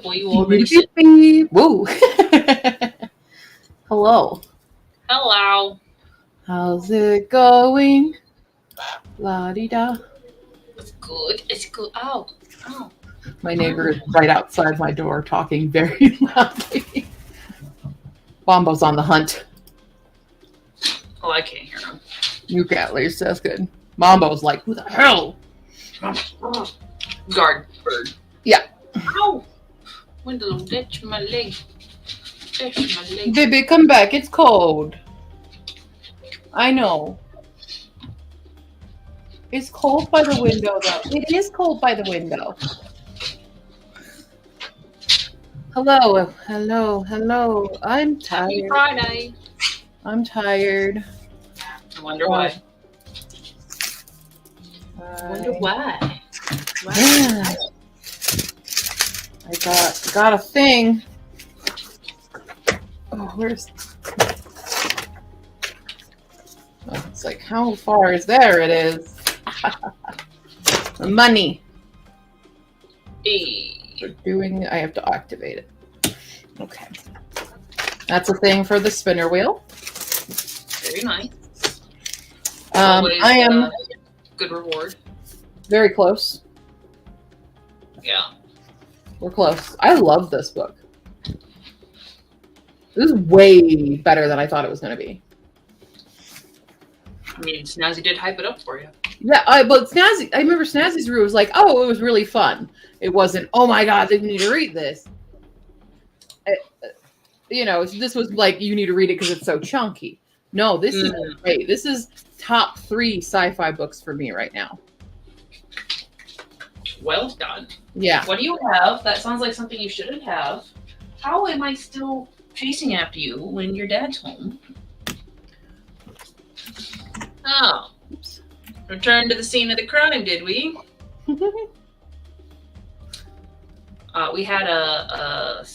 Well, you already said. Whoa. Hello. Hello. How's it going? La-di-da. It's good. It's good. Ow. Ow. My neighbor is right outside my door talking very loudly. Bombo's on the hunt. Oh, I can't hear him. You can at least. That's good. Bombo's like, who the hell? Guard bird. Yeah. Ow. Window, that's my leg. That's my leg. Baby, come back. It's cold. I know. It's cold by the window, though. It is cold by the window. Hello, hello, hello. I'm Happy tired. Friday. I'm tired. I wonder why. I wonder why. Yeah. I got a thing. Oh, where's? Oh, it's like, how far is there? It is. The money. Hey. For doing, I have to activate it. Okay. That's a thing for the spinner wheel. Very nice. I am good reward. very close. Yeah. We're close. I love this book. This is way better than I thought it was going to be. I mean, Snazzy did hype it up for you. Yeah, but Snazzy, I remember Snazzy's review was like, oh, it was really fun. It wasn't, oh my God, you need to read this. This was like, you need to read it because it's so chunky. No, this is great. This is top 3 sci-fi books for me right now. Well done. Yeah. What do you have? That sounds like something you shouldn't have. How am I still chasing after you when your dad's home? Oh. Oops. Returned to the scene of the crime, did we? We had an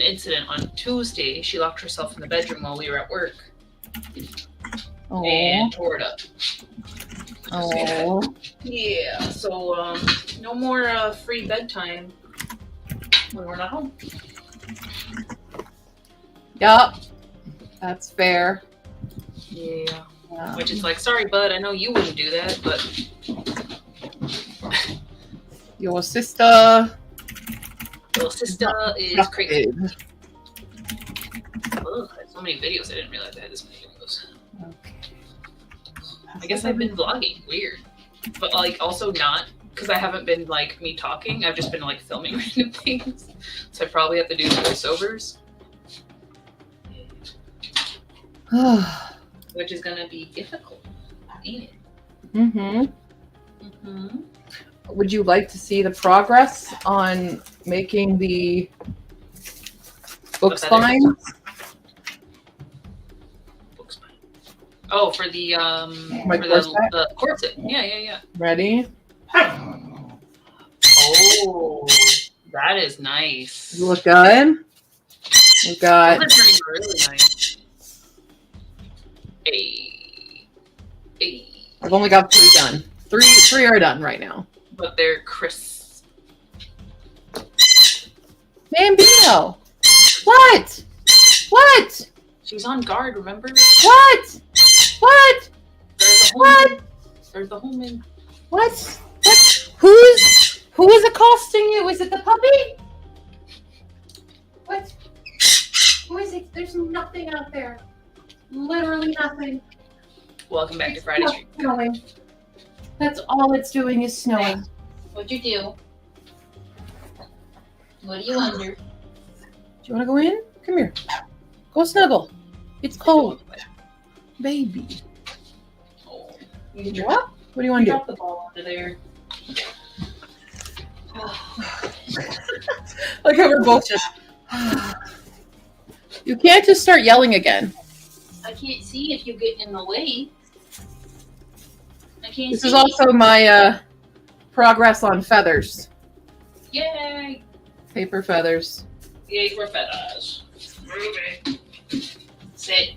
incident on Tuesday. She locked herself in the bedroom while we were at work. Aww. And tore it up. Oh. Yeah, so no more free bedtime when we're not home. Yup. That's fair. Yeah. Which is like, sorry, bud, I know you wouldn't do that, but... Your sister... Little sister is crazy. Ugh, I had so many videos, I didn't realize I had this many videos. Okay. I guess I've been vlogging. Weird. But, like, also not, because I haven't been, like, me talking. I've just been, like, filming random things. So I probably have to do voiceovers. Which is going to be difficult, ain't it? Mm-hmm. Mm-hmm. Would you like to see the progress on making the book spines? Oh, for the the corset. Yeah. Ready? Oh, that is nice. You look good. We got. Those are turning really nice. Hey. I've only got 3 done. Three are done right now. But they're crisp. Bambino! What? She was on guard, remember? What? There's the home. What? Who is accosting you? Is it the puppy? What? Who is it? There's nothing out there. Literally nothing. Welcome back to Friday Street. Snowing. That's all it's doing is snowing. What'd you do? What are you under? Do you want to go in? Come here. Go snuggle. It's cold. Baby. Oh. What? What do you want to do? Drop the ball under there. Like how we're both just... You can't just start yelling again. I can't see if you get in the way. I can't This see. is also my progress on feathers. Yay! Paper feathers. Yay for feathers. Moving. Sit.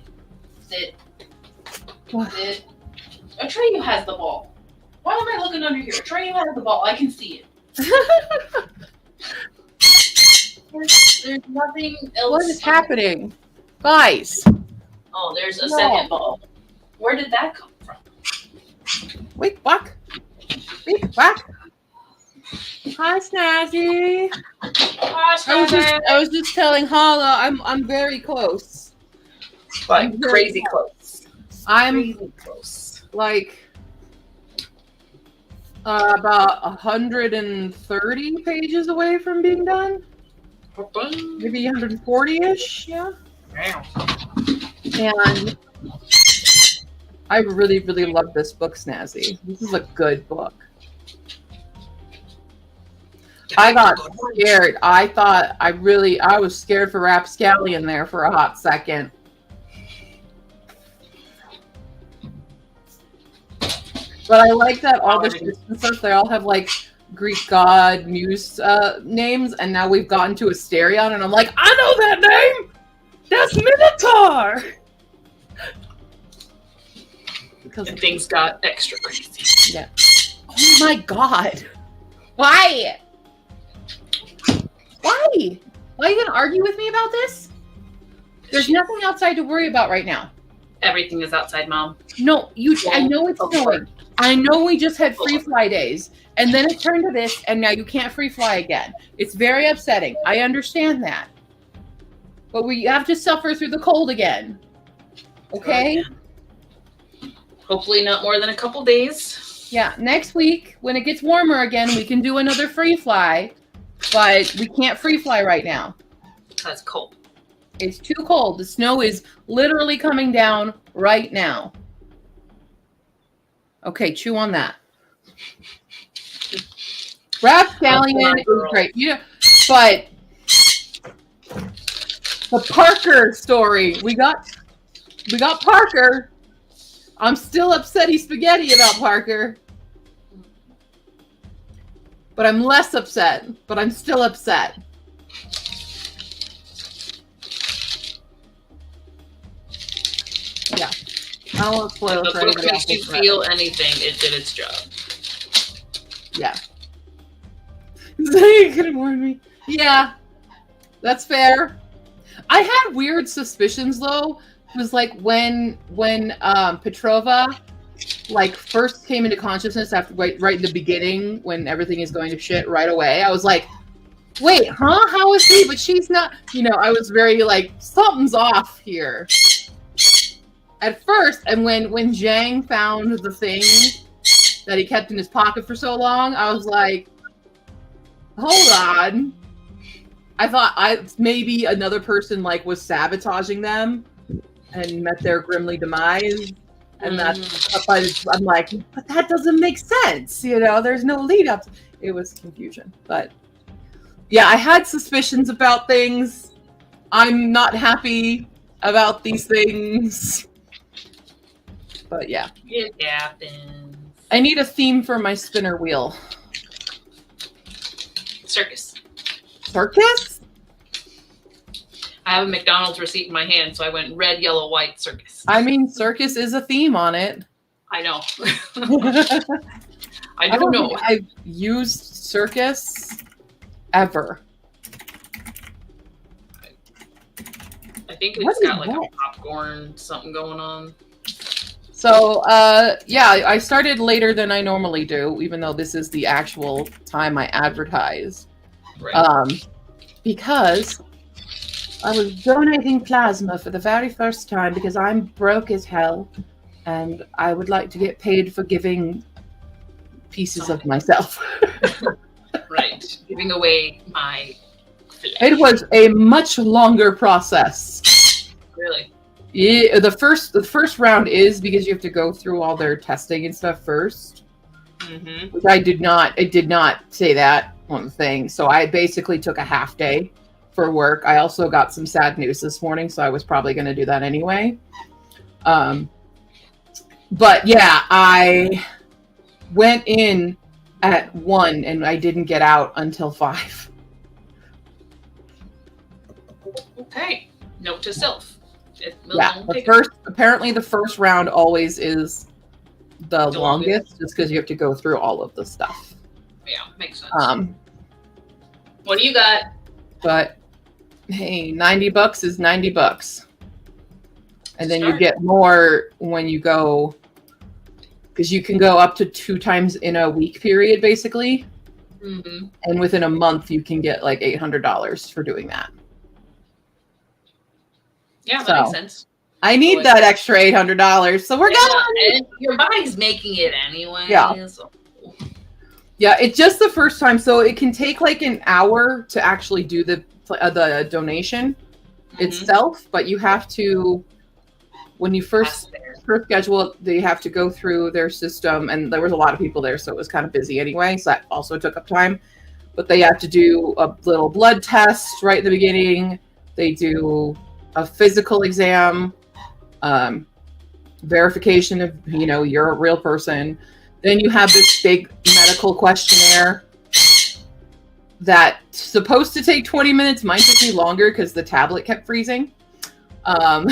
Atreyu has the ball. Why am I looking under here? Atreyu has the ball. I can see it. There's nothing else. What is happening? Guys. Oh, there's a No. second ball. Where did that come from? Wait, back. Wait, back. Hi, Snazzy. I was just telling Hala I'm very close. Like crazy close. I'm Crazy close. like about 130 pages away from being done. Maybe 140-ish, yeah. Wow. And I really, really love this book, Snazzy. This is a good book. I got scared. I was scared for Rapscallion there for a hot second. But I like that all the ships and stuff, they all have like Greek god muse names, and now we've gotten to Asterion, and I'm like, I know that name! That's Minotaur! Because And things got extra crazy. yeah. Oh my god. Why? Why? Why are you gonna argue with me about this? There's nothing outside to worry about right now. Everything is outside, Mom. No, I know it's snowing. I know we just had free fly days, and then it turned to this, and now you can't free fly again. It's very upsetting. I understand that. But we have to suffer through the cold again. Okay? Hopefully not more than a couple days. Yeah, next week, when it gets warmer again, we can do another free fly, but we can't free fly right now. That's cold. It's too cold. The snow is literally coming down right now. Okay, chew on that. Rapscallion is great. You know, but the Parker story. We got Parker. I'm still upsetty spaghetti about Parker. But I'm less upset. But I'm still upset. Yeah. I don't want to spoil it If for the book anybody makes you else. feel anything, it did its job. Yeah. You could have warned me. Yeah. That's fair. I had weird suspicions though. It was like when Petrova like first came into consciousness after right in the beginning when everything is going to shit right away. I was like, wait, huh? How is she? But she's not. You know, I was very like, something's off here. At first, and when Zhang found the thing that he kept in his pocket for so long, I was like, hold on. I thought maybe another person like was sabotaging them and met their grimly demise. And I'm like, but that doesn't make sense. You know, there's no lead up. It was confusion. But yeah, I had suspicions about things. I'm not happy about these things. But yeah. It happens. I need a theme for my spinner wheel. Circus. Circus? I have a McDonald's receipt in my hand, so I went red, yellow, white, circus. I mean, circus is a theme on it. I know. I don't know. think I've used circus ever. I think What it's is got like that? a popcorn something going on. So, yeah, I started later than I normally do, even though this is the actual time I advertise. Right. Because I was donating plasma for the very first time because I'm broke as hell, and I would like to get paid for giving pieces of myself. Right. Giving away my flesh. It was a much longer process. Really? Yeah, the first round is because you have to go through all their testing and stuff first. Mm-hmm. Which it did not say that on the thing. So I basically took a half day for work. I also got some sad news this morning, so I was probably going to do that anyway. But yeah, I went in at 1 and I didn't get out until 5. Okay. Note to self. Yeah, apparently the first round always is the longest, just because you have to go through all of the stuff. Yeah, makes sense. What do you got? But hey, $90 is $90. And then you Start. get more when you go, because you can go up to 2 times in a week period, basically. Mm-hmm. And within a month, you can get like $800 for doing that. Yeah, that So, makes sense. I need that extra $800, so we're going. And your body's making it anyway. Yeah. So. Yeah, it's just the first time, so it can take like an hour to actually do the donation itself, but you have to, when you first schedule it, they have to go through their system, and there was a lot of people there, so it was kind of busy anyway, so that also took up time. But they have to do a little blood test right at the beginning. They do a physical exam, verification of, you're a real person. Then you have this big medical questionnaire that's supposed to take 20 minutes. Mine took me longer because the tablet kept freezing. And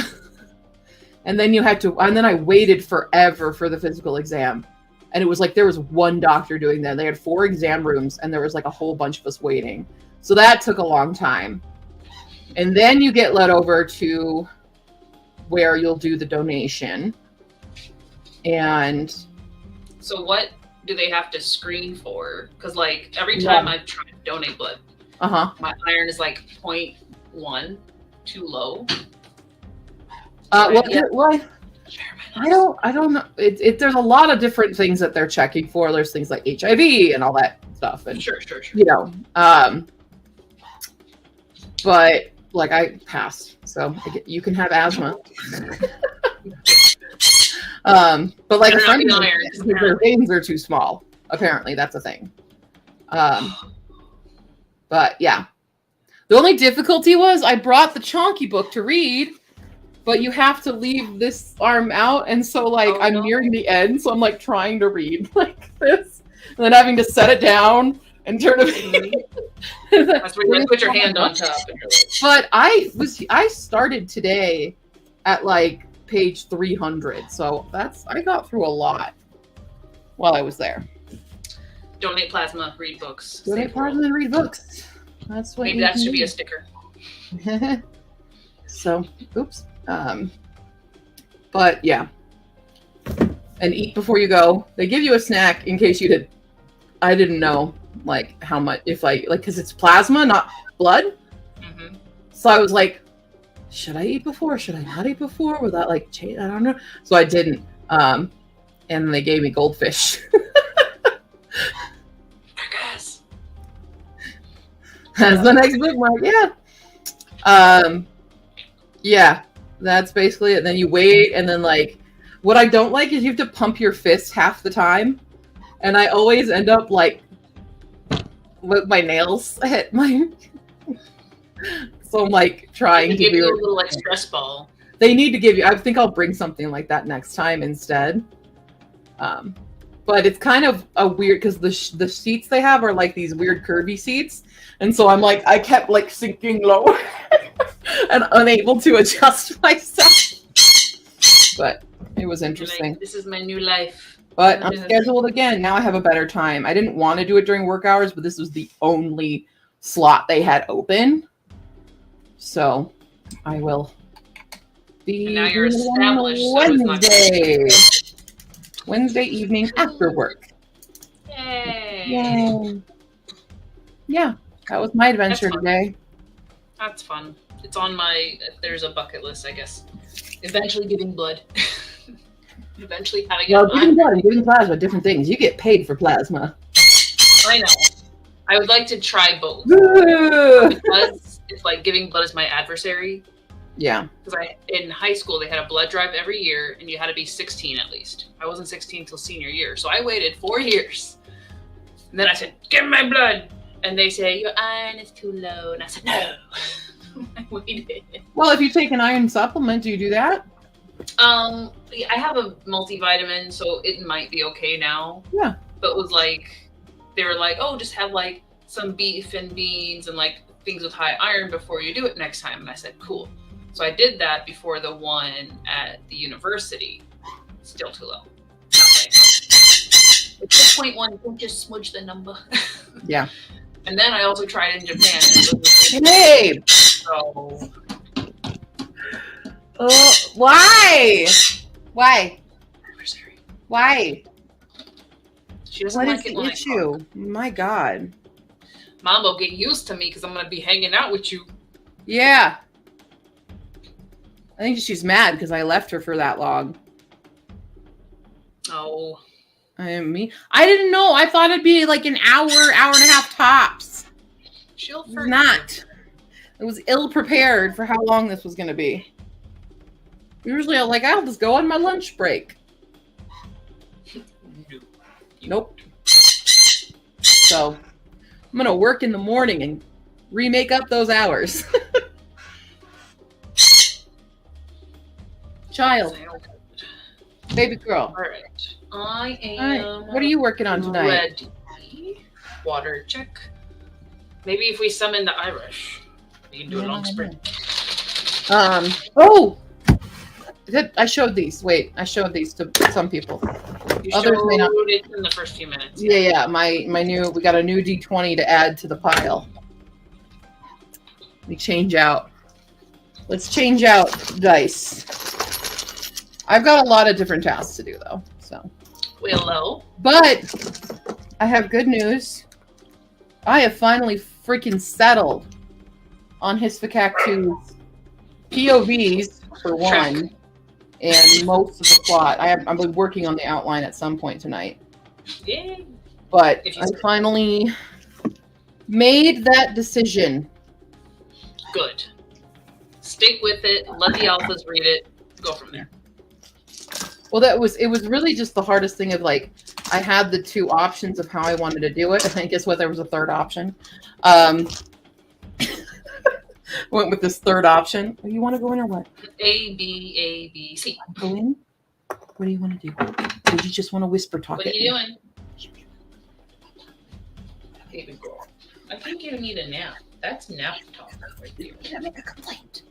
then I waited forever for the physical exam. And it was like there was one doctor doing that. They had 4 exam rooms, and there was like a whole bunch of us waiting. So that took a long time. And then you get led over to where you'll do the donation. And so what do they have to screen for? Because like every time I've tried to donate blood, my iron is like 0.1, too low. I don't know. There's a lot of different things that they're checking for. There's things like HIV and all that stuff. And sure. But like I passed, so you can have asthma. But like a friend of mine, their veins are too small. Apparently, that's a thing. But yeah, the only difficulty was I brought the Chonky book to read, but you have to leave this arm out, and so like I'm nearing the end, so I'm like trying to read like this, and then having to set it down and turn it. That's where you have to put your hand on top. But I started today at like page 300, so I got through a lot while I was there. Donate plasma, read books. Donate plasma and read books. That's what maybe that should be a sticker. So, oops. But yeah, and eat before you go. They give you a snack in case you did. I didn't know like how much, if like because it's plasma, not blood. Mm-hmm. So I was like, should I eat before? Should I not eat before? Will that like change? I don't know. So I didn't. And they gave me goldfish. That's the next bookmark. Yeah. Yeah. That's basically it. Then you wait, and then like, what I don't like is you have to pump your fist half the time, and I always end up like with my nails hit my. So I'm like trying to give do you a little like stress ball. They need to give you. I think I'll bring something like that next time instead. But it's kind of a weird because the seats they have are like these weird curvy seats, and so I'm like I kept like sinking lower and unable to adjust myself. But it was interesting. Like, this is my new life. But I'm scheduled again. Now I have a better time. I didn't want to do it during work hours, but this was the only slot they had open. So I will be and now you're established. Wednesday evening after work. Yay. Yeah, that was my adventure today. That's fun. It's on there's a bucket list, I guess. Eventually giving blood. Eventually having giving blood and giving plasma, different things. You get paid for plasma. I know. I would like to try both. Because it's like giving blood is my adversary. Yeah. Because in high school, they had a blood drive every year, and you had to be 16 at least. I wasn't 16 till senior year, so I waited 4 years. And then I said, give me my blood. And they say, your iron is too low. And I said, no. I waited. Well, if you take an iron supplement, do you do that? I have a multivitamin, so it might be okay now. Yeah. But it was like, they were like, oh, just have like some beef and beans and like things with high iron before you do it next time. And I said, cool. So I did that before the one at the university. Still too low. It's 6.1. Don't just smudge the number. Yeah. And then I also tried in Japan. Hey, So Oh, why? Why? where's Harry? Why? She doesn't What like is it the when I issue? talk. My God. Mambo, get used to me because I'm gonna be hanging out with you. Yeah. I think she's mad because I left her for that long. Oh, I didn't know. I thought it'd be like an hour, hour and a half tops. she'll It was forgive. not. I was ill prepared for how long this was going to be. Usually I'm like, I'll just go on my lunch break. No. Nope. So I'm going to work in the morning and remake up those hours. Child, baby girl. All right. I All right. am. What are you working on tonight? Ready. Water check. Maybe if we summon the Irish, we can do a long sprint. Oh! I showed these. Wait, I showed these to some people. You Others may not. showed it in the first few minutes. Yeah. My new. We got a new D20 to add to the pile. We change out. Let's change out dice. I've got a lot of different tasks to do though. So. Willow. But I have good news. I have finally freaking settled on Hisfakak2's POVs for one, and most of the plot. I've been working on the outline at some point tonight. Yeah. But I finally made that decision. Good. Stick with it. Let the alphas read it. Go from there. Well, it was really just the hardest thing of like, I had the two options of how I wanted to do it. I think guess what? There was a third option. Went with this third option. Oh, you want to go in or what? A, B, C. Go in? What do you want to do? Or do you just want to whisper talk? What are you doing? Baby girl. I think you need a nap. That's nap talk right there. Can I make a complaint?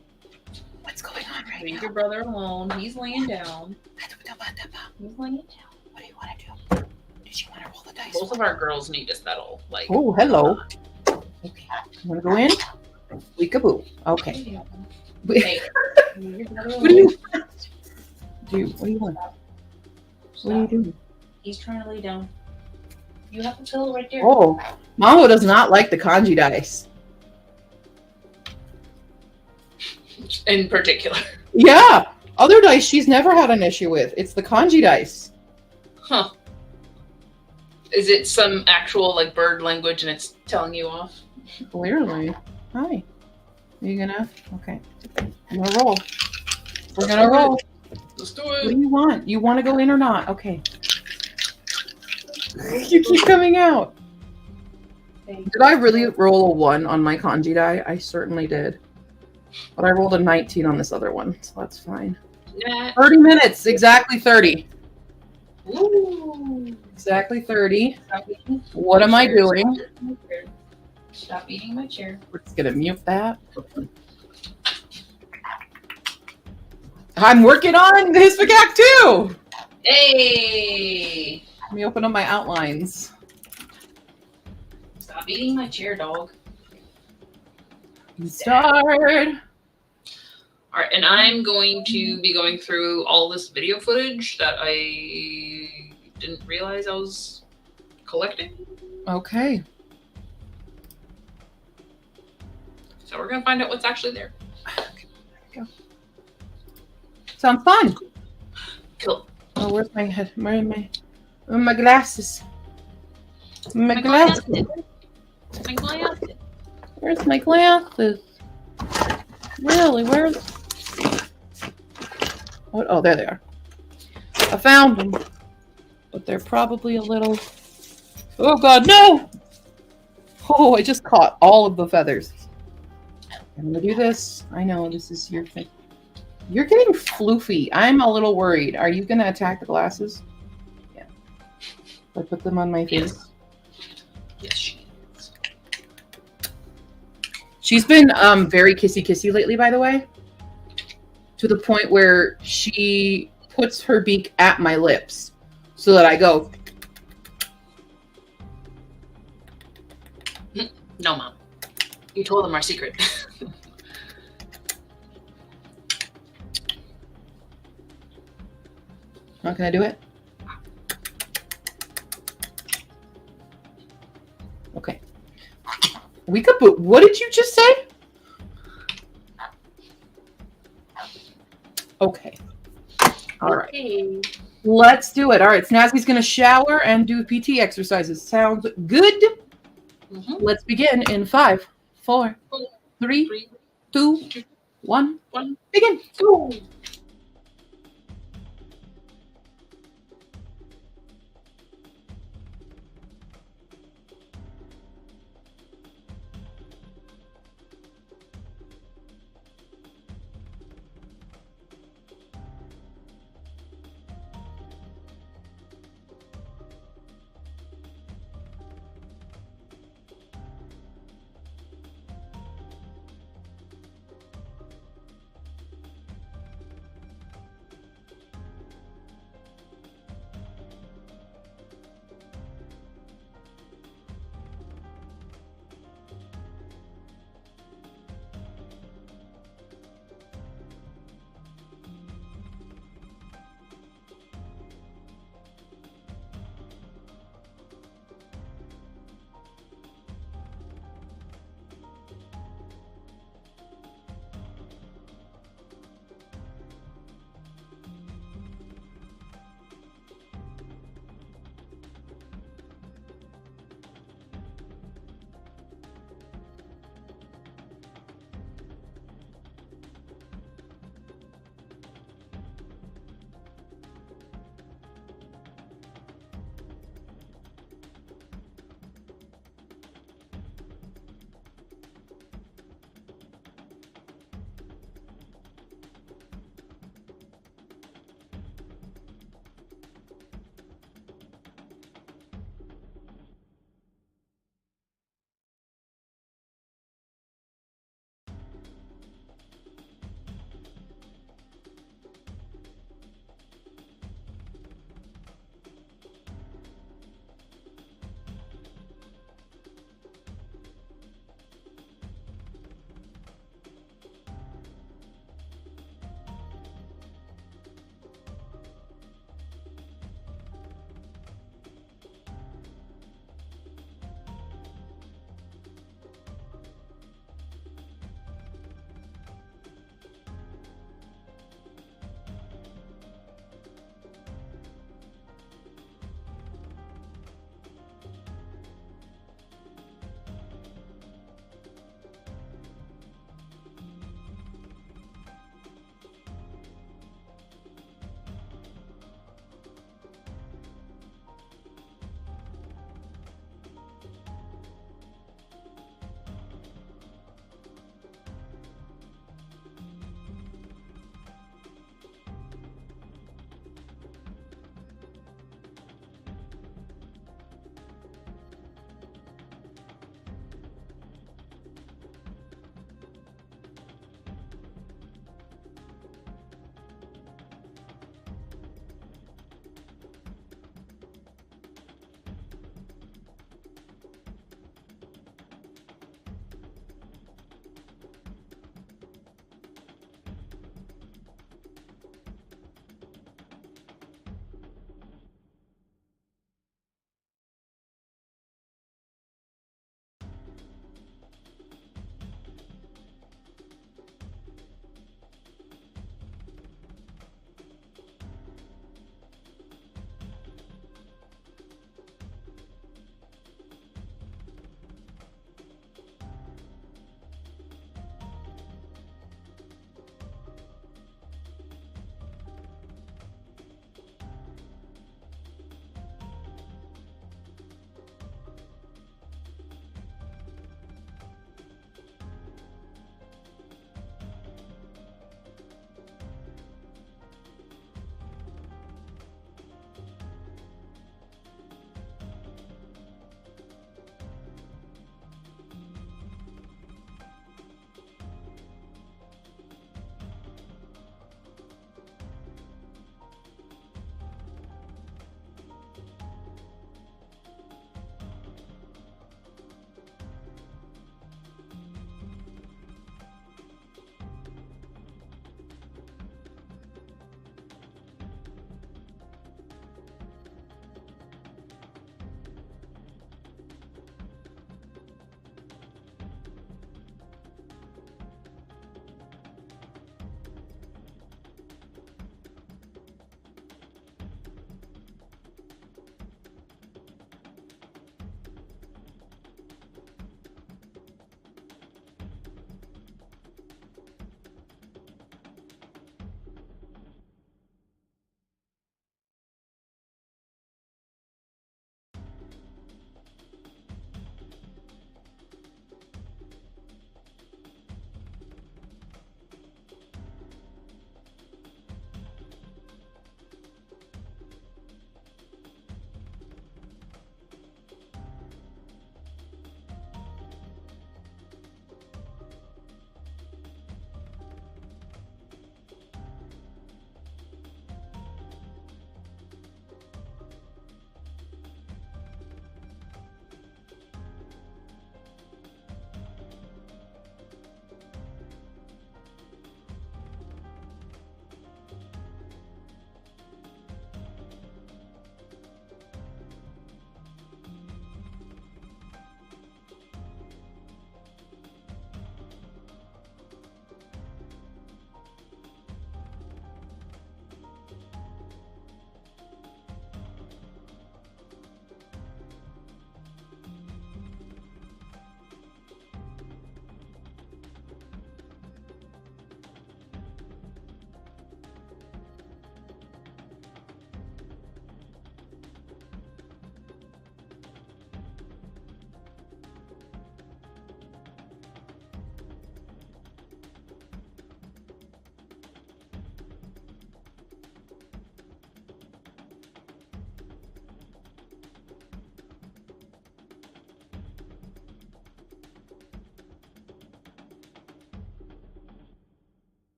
What's going on right Leave now? your brother alone. He's laying down. He's laying down. What do you want to do? Did you want to roll the dice? Both of our girls need to settle. Like, Oh, hello. Okay. You want to go in? Weekaboo. Okay. hey, What do you do? What do you want? What are you doing? He's trying to lay down. You have to pillow right there. Oh, Mamo does not like the kanji dice. In particular. Yeah. Other dice she's never had an issue with. It's the kanji dice. Huh. Is it some actual like bird language and it's telling you off? Clearly. Hi. Are you gonna? Okay. I'm gonna roll. We're gonna roll. Let's do What do it. you want? You want to go in or not? Okay. You keep coming out. Did I really roll a 1 on my kanji die? I certainly did. But I rolled a 19 on this other one, so that's fine. Nah. 30 minutes. Exactly 30. Ooh. Exactly 30. Stop eating What am my I chair. doing? Stop eating my chair. We're just gonna mute that. I'm working on Hisfakak too. Hey! Let me open up my outlines. Stop eating my chair, dog. Start. Alright, and I'm going to be going through all this video footage that I didn't realize I was collecting. Okay. So we're gonna find out what's actually there. Sounds fun. Cool. Oh, where's my head? Where are my glasses? My glasses. My glasses. Where's my glasses? Really? Where's? What? Oh, there they are. I found them, but they're probably a little. Oh God, no! Oh, I just caught all of the feathers. I'm gonna do this. I know this is your thing. You're getting floofy. I'm a little worried. Are you gonna attack the glasses? Yeah. I put them on my face. Yes. Yes, she is. She's been very kissy lately, by the way. To the point where she puts her beak at my lips so that I go. No, Mom. You told them our secret. How can I do it? Okay. We could put. What did you just say? Okay. All right. Okay. Let's do it. All right. Snazzy's going to shower and do PT exercises. Sounds good. Mm-hmm. Let's begin in 5, 4, 3, 3, 2, 1. 1. Begin. Go.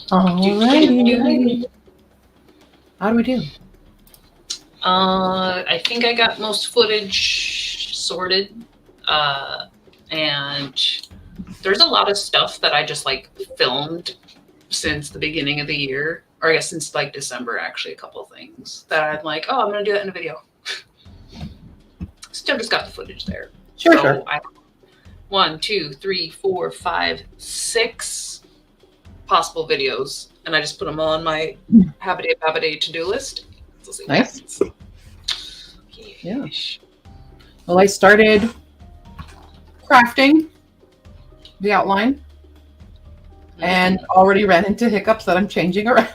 Alrighty. How do we do? I think I got most footage sorted. And there's a lot of stuff that I just like filmed since the beginning of the year, or I guess since like December, actually, a couple of things that I'm like, oh, I'm gonna do that in a video. Still just got the footage there. Sure, so sure. I 1, 2, 3, 4, 5, 6 possible videos, and I just put them all on my Habiday to-do list. So see what Nice. happens. Yeah. Well, I started crafting the outline and already ran into hiccups that I'm changing around.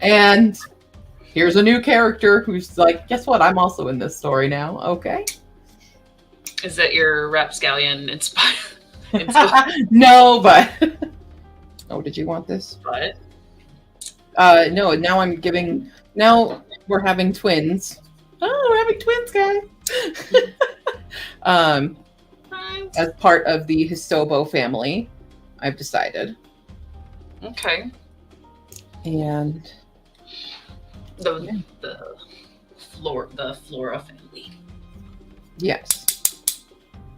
And here's a new character who's like, guess what? I'm also in this story now. Okay. Is that your Rapscallion inspired? No, but oh, did you want this? But No, now we're having twins. Oh, we're having twins, guys. As part of the Histobo family, I've decided. Okay. And the Flora family. yes.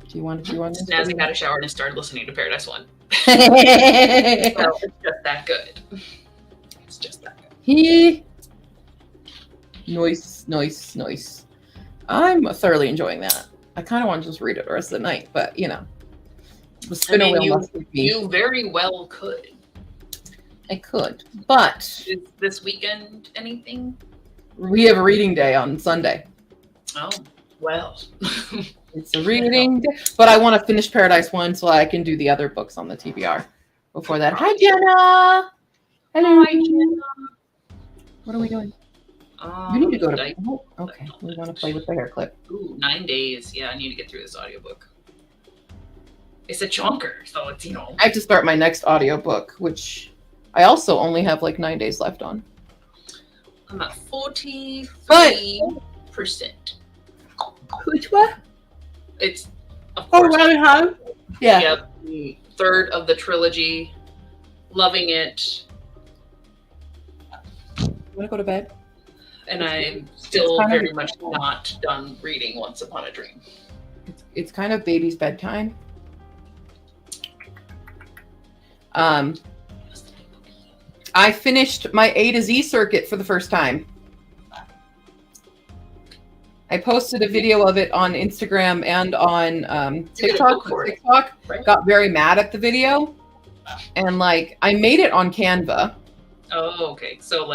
Do you want this? Snazzy got a shower and started listening to Paradise One. Well, It's just that good. It's just that good. Nice. I'm thoroughly enjoying that. I kind of want to just read it the rest of the night, but the spinner wheel must be. You very well could. I could, but Is this weekend anything? we have a reading day on Sunday. Oh, well. It's a reading day, but I want to finish Paradise One so I can do the other books on the TBR before that. Hi, Jenna. Hello. Hi, Jenna. What are we doing? You need to go to. Oh, okay, we want to play with the hair clip. Ooh, 9 days. Yeah, I need to get through this audiobook. It's a chunker, so it's, I have to start my next audiobook, which I also only have like 9 days left on. I'm at 43%. Which one? It's, of course. How? Yeah. Yep. The third of the trilogy. Loving it. You want to go to bed? And I'm still very much not done reading Once Upon a Dream. It's kind of baby's bedtime. I finished my A to Z circuit for the first time. I posted a video of it on Instagram and on TikTok. TikTok got very mad at the video, and I made it on Canva. Oh, okay. So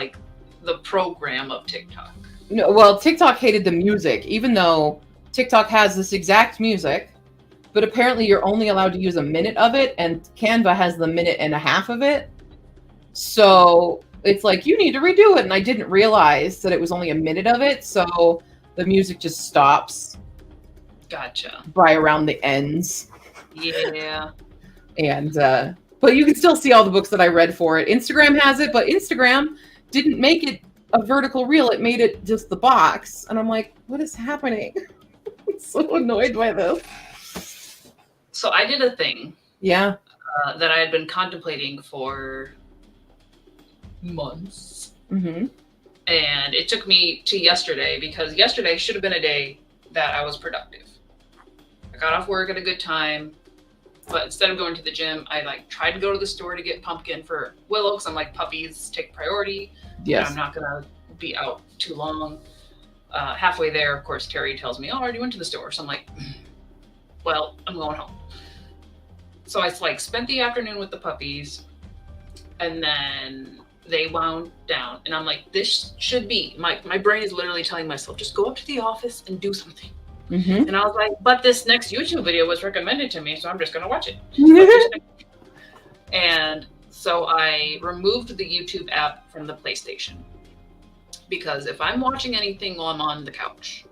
the program of TikTok. No, well, TikTok hated the music, even though TikTok has this exact music, but apparently you're only allowed to use a minute of it, and Canva has the minute and a half of it. So it's like, you need to redo it. And I didn't realize that it was only a minute of it. So the music just stops. Gotcha. By around the ends. Yeah. And, but you can still see all the books that I read for it. Instagram has it, but Instagram didn't make it a vertical reel. It made it just the box. And I'm like, what is happening? I'm so annoyed by this. So I did a thing. Yeah. That I had been contemplating for months. Mm-hmm. And it took me to yesterday, because yesterday should have been a day that I was productive. I got off work at a good time, but instead of going to the gym, I tried to go to the store to get pumpkin for Willow, because I'm like, puppies take priority. Yes. I'm not gonna be out too long. Halfway there, of course, Terry tells me, "Oh, I already went to the store." So I'm like, well, I'm going home. So I spent the afternoon with the puppies, and then they wound down, and I'm like, this should be, my brain is literally telling myself, just go up to the office and do something. Mm-hmm. And I was like, but this next YouTube video was recommended to me, so I'm just going to watch it. And so I removed the YouTube app from the PlayStation, because if I'm watching anything while I'm on the couch,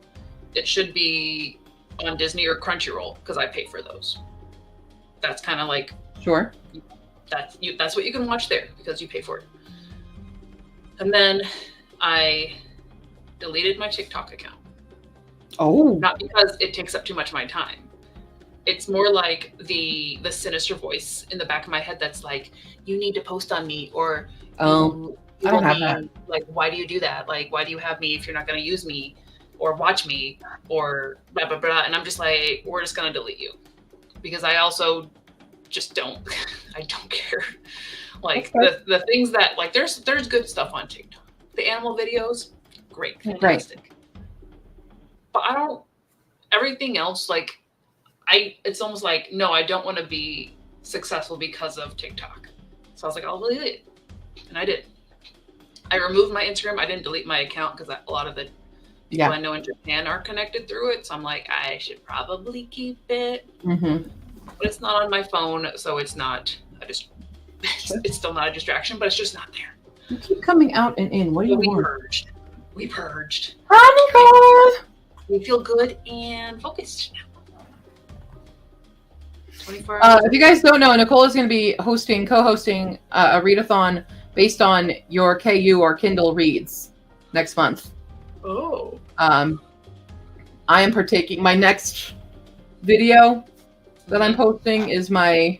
it should be on Disney or Crunchyroll, because I pay for those. That's kind of sure. That's what you can watch there, because you pay for it. And then I deleted my TikTok account. Oh. Not because it takes up too much of my time, It's more like the sinister voice in the back of my head that's like, you need to post on me, or Oh, I don't have that. Like, why do you do that? Like, why do you have me if you're not going to use me or watch me or blah blah blah? And I'm just like, we're just going to delete you, because I also just don't I don't care. Like the things that, like, there's good stuff on TikTok. The animal videos, great, fantastic. Right. But I don't, everything else, like, it's almost like, no, I don't want to be successful because of TikTok. So I was like, I'll delete it. And I did. I removed my Instagram. I didn't delete my account because a lot of the people I know in Japan are connected through it. So I'm like, I should probably keep it. Mm-hmm. But it's not on my phone, so it's not, it's still not a distraction, but it's just not there. You keep coming out and in. What do you want? We purged. Oh my God. We feel good and focused now. 24 hours. If you guys don't know, Nicole is going to be co-hosting a readathon based on your KU or Kindle reads next month. Oh. I am partaking. My next video that I'm posting is I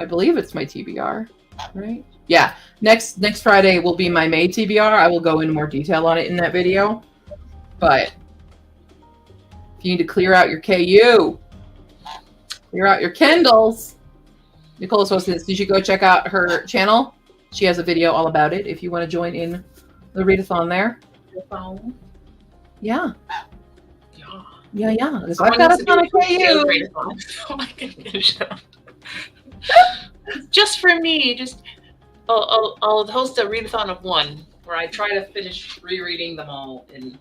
believe it's my TBR, right? Yeah. Next Friday will be my May TBR. I will go into more detail on it in that video. But if you need to clear out your KU, clear out your Kindles, Nicole posted this. You should go check out her channel. She has a video all about it if you want to join in the readathon there. Yeah. Yeah. I've got a ton of KU. So I can finish it. Just for me, I'll host a readathon of one where I try to finish rereading them all. And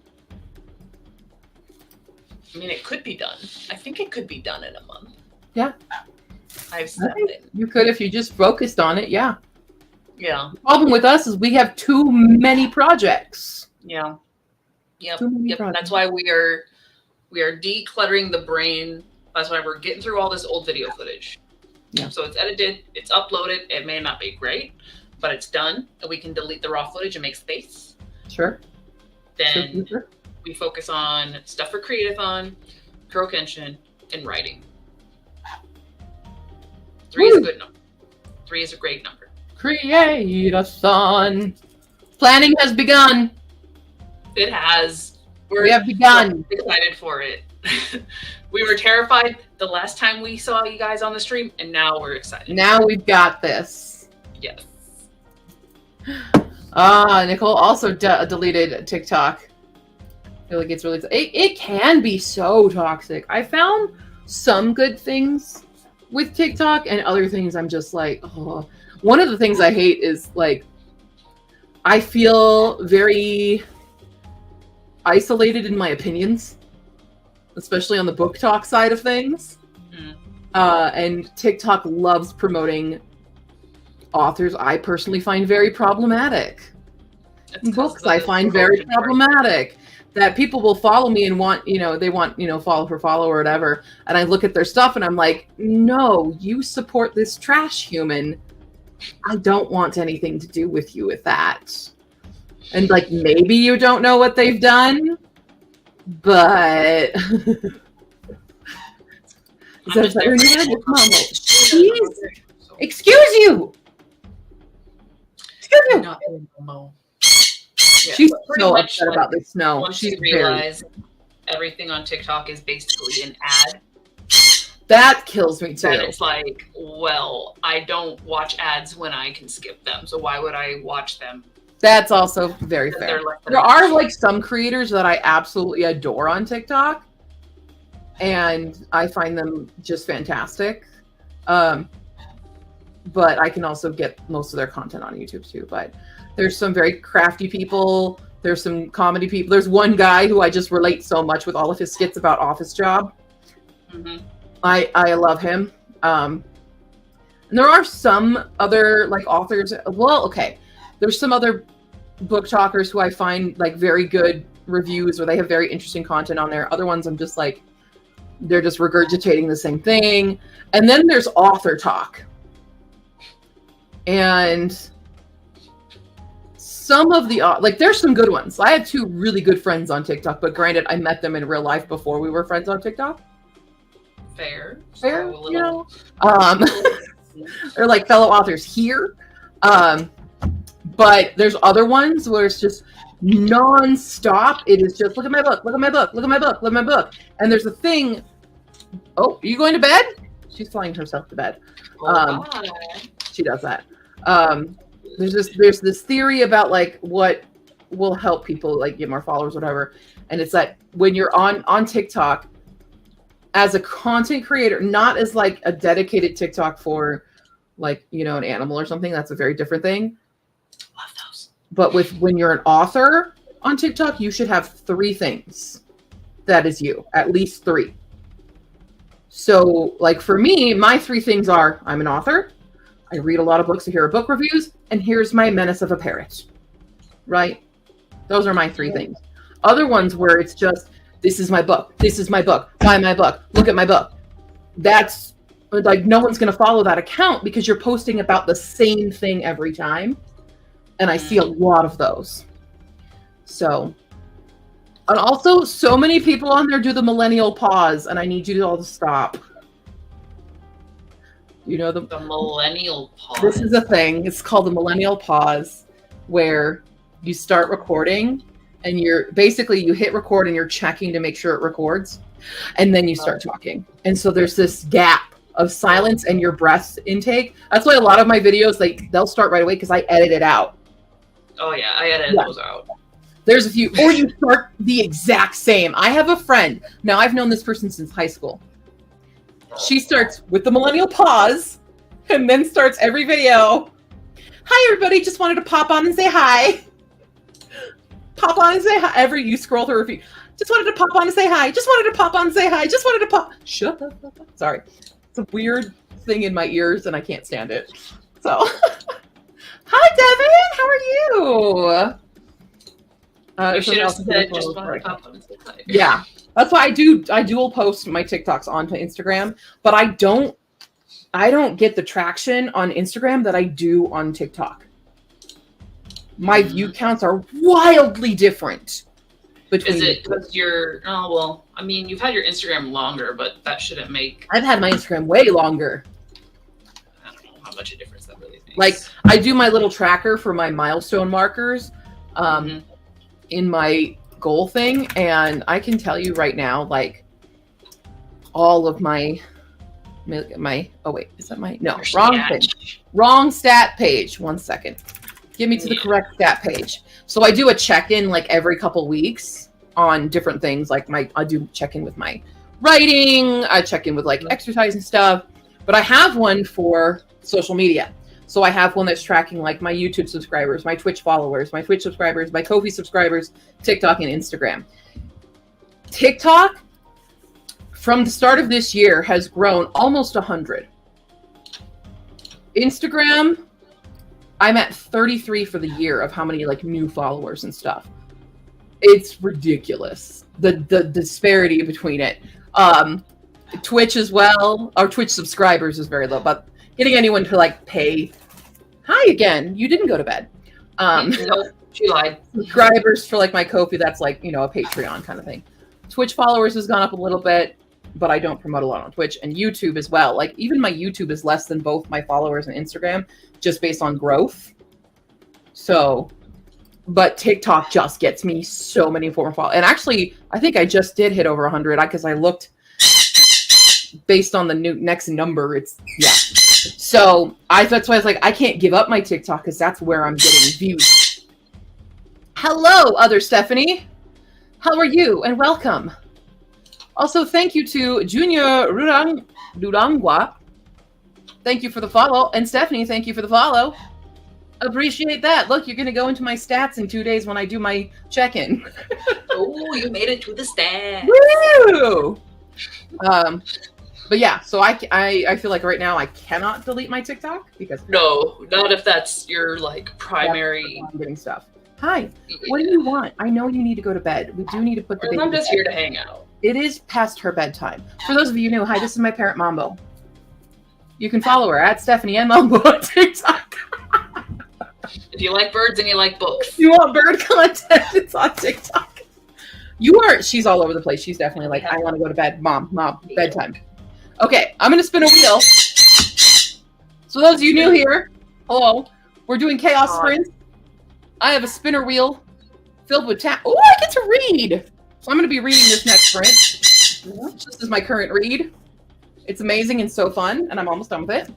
I mean, it could be done. I think it could be done in a month. Yeah. I've said it. You could if you just focused on it. Yeah. Yeah. The problem with us is we have too many projects. Yeah. Yep. That's why we are decluttering the brain. That's why we're getting through all this old video footage. Yeah. So it's edited, it's uploaded. It may not be great, but it's done, and we can delete the raw footage and make space. Sure. Then we focus on stuff for Create-a-thon, Kuro Kenshin, and writing. 3 is a good number. 3 is a great number. Create-a-thon. Planning has begun. It has. We have begun. Excited for it. We were terrified the last time we saw you guys on the stream, and now we're excited. Now we've got this. Yes. Nicole also deleted TikTok. I feel like it's really... It can be so toxic. I found some good things with TikTok, and other things I'm just like, oh. One of the things I hate is, like, I feel very isolated in my opinions, especially on the book talk side of things. And TikTok loves promoting authors I personally find very problematic. Books I find very problematic. That people will follow me and want, they want, follow for follow or whatever. And I look at their stuff and I'm like, no, you support this trash human. I don't want anything to do with you with that. And, like, maybe you don't know what they've done, but excuse you. She's so upset about the snow. Once you realize everything on TikTok is basically an ad, that kills me too. And it's like, well, I don't watch ads when I can skip them, so why would I watch them? That's also very fair. There are, like, some creators that I absolutely adore on TikTok, and I find them just fantastic. But I can also get most of their content on YouTube too. But there's some very crafty people. There's some comedy people. There's one guy who I just relate so much with all of his skits about Office Job. Mm-hmm. I love him. And there are some other, like, authors. Well, okay. There's some other book talkers who I find, like, very good reviews, or they have very interesting content on there. Other ones I'm just like, they're just regurgitating the same thing. And then there's author talk. And some of the, like, there's some good ones. I had 2 really good friends on TikTok, but granted, I met them in real life before we were friends on TikTok. Fair. Fair, So a you know. little- They're like fellow authors here. But there's other ones where it's just non-stop. It is just look at my book, look at my book, look at my book, look at my book. And there's a thing. Oh, are you going to bed? She's flying herself to bed. Bye. She does that. There's this theory about like what will help people like get more followers, whatever. And it's that when you're on TikTok as a content creator, not as like a dedicated TikTok for like, you know, an animal or something, that's a very different thing. Love those. But when you're an author on TikTok, you should have 3 things. That is you, at least 3. So like for me, my 3 things are I'm an author, I read a lot of books, I hear book reviews, and here's my menace of a parrot. Right? Those are my 3 things. Other ones where it's just, this is my book, buy my book, look at my book. That's like, no one's going to follow that account because you're posting about the same thing every time. And I see a lot of those. So, and also so many people on there do the millennial pause, and I need you all to stop. You know, the millennial pause. This is a thing. It's called the millennial pause, where you start recording and you hit record and you're checking to make sure it records. And then you start talking. And so there's this gap of silence and your breath intake. That's why a lot of my videos, they'll start right away because I edit it out. Oh yeah, I edit those out. There's a few, or you start the exact same. I have a friend. Now I've known this person since high school. She starts with the millennial pause and then starts every video. Hi everybody, just wanted to pop on and say hi. Pop on and say hi. You scroll through her feed. Just wanted to pop on and say hi. Just wanted to pop on and say hi. Just wanted to pop. Shut up. Sorry. It's a weird thing in my ears and I can't stand it. So, hi Devin, how are you? You should have said just wanted to pop on and say hi. Yeah, that's why I dual post my TikToks onto Instagram, but I don't get the traction on Instagram that I do on TikTok. My view counts are wildly different. Is it because you're? Oh well, I mean, you've had your Instagram longer, but that shouldn't make. I've had my Instagram way longer. I don't know how much a difference that really makes. Like I do my little tracker for my milestone markers, in my goal thing, and I can tell you right now, like all of my. Oh wait, is that my no wrong page? Wrong stat page. 1 second. Give me to the correct stat page. So I do a check-in like every couple weeks on different things. Like I do check-in with my writing. I check in with like exercise and stuff. But I have one for social media. So I have one that's tracking like my YouTube subscribers, my Twitch followers, my Twitch subscribers, my Ko-fi subscribers, TikTok and Instagram. TikTok from the start of this year has grown almost 100. Instagram, I'm at 33 for the year of how many like new followers and stuff. It's ridiculous. The disparity between it. Twitch as well. Our Twitch subscribers is very low, but getting anyone to like pay. Hi again. You didn't go to bed. Nope, she lied. Subscribers for like my Ko-fi, that's like, you know, a Patreon kind of thing. Twitch followers has gone up a little bit, but I don't promote a lot on Twitch, and YouTube as well. Like even my YouTube is less than both my followers and Instagram, just based on growth. So, but TikTok just gets me so many more followers. And actually, I think I just did hit over 100 because I looked based on the next number. It's So that's why I was like, I can't give up my TikTok because that's where I'm getting views. Hello, other Stephanie. How are you? And welcome. Also, thank you to Junior Rurangwa. Thank you for the follow. And Stephanie, thank you for the follow. Appreciate that. Look, you're going to go into my stats in 2 days when I do my check-in. Oh, you made it to the stats. Woo! But yeah, so I feel like right now I cannot delete my TikTok because no, not if that's your like primary getting stuff. Hi, what do you want? I know you need to go to bed. We do need to put the baby. I'm just here to hang out. It is past her bedtime. For those of you who know, hi, this is my parrot Mambo. You can follow her at Stephanie and Mambo on TikTok. If you like birds and you like books. If you want bird content, it's on TikTok. She's all over the place. She's definitely like, I want to go to bed. Mom, bedtime. I'm going to spin a wheel. So those of you new here, hello. We're doing Chaos Sprints. I have a spinner wheel filled with Oh, I get to read. So I'm going to be reading this next sprint. This is my current read. It's amazing and so fun, and I'm almost done with it.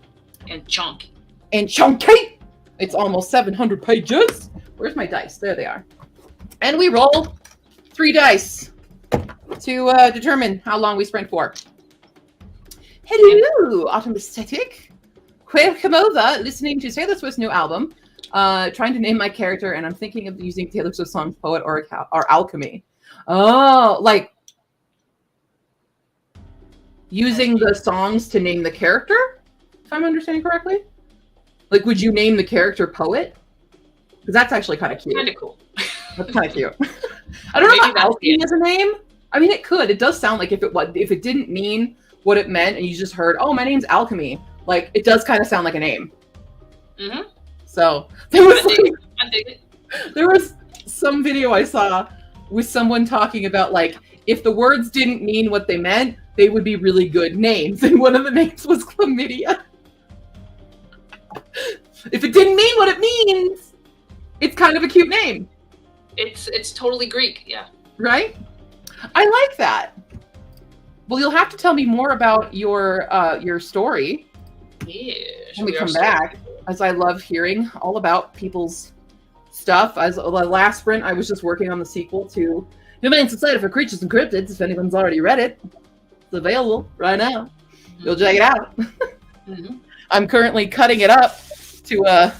And chunky. And chunky. It's almost 700 pages. Where's my dice? There they are. And we roll 3 dice to determine how long we sprint for. Hello, Autumn Aesthetic. Welcome over, listening to Taylor Swift's new album. Trying to name my character, and I'm thinking of using Taylor Swift songs, Poet or Alchemy. Oh, like using the songs to name the character, if I'm understanding correctly? Like, would you name the character Poet? Because that's actually kind of cute. Kind of cool. That's kind of cute. I don't know if Alchemy is a name. I mean, it could. It does sound like if it didn't mean what it meant, and you just heard, oh, my name's Alchemy. Like, it does kind of sound like a name. Mm-hmm. So there was some video I saw with someone talking about, like, if the words didn't mean what they meant, they would be really good names. And one of the names was chlamydia. If it didn't mean what it means, it's kind of a cute name. It's totally Greek, yeah. Right? I like that. Well, you'll have to tell me more about your story. Yeah. When we come back, as I love hearing all about people's stuff. As the last sprint, I was just working on the sequel to Humane Society for Creatures and Cryptids. If anyone's already read it, it's available right now. Go check it out. Mm-hmm. I'm currently cutting it up to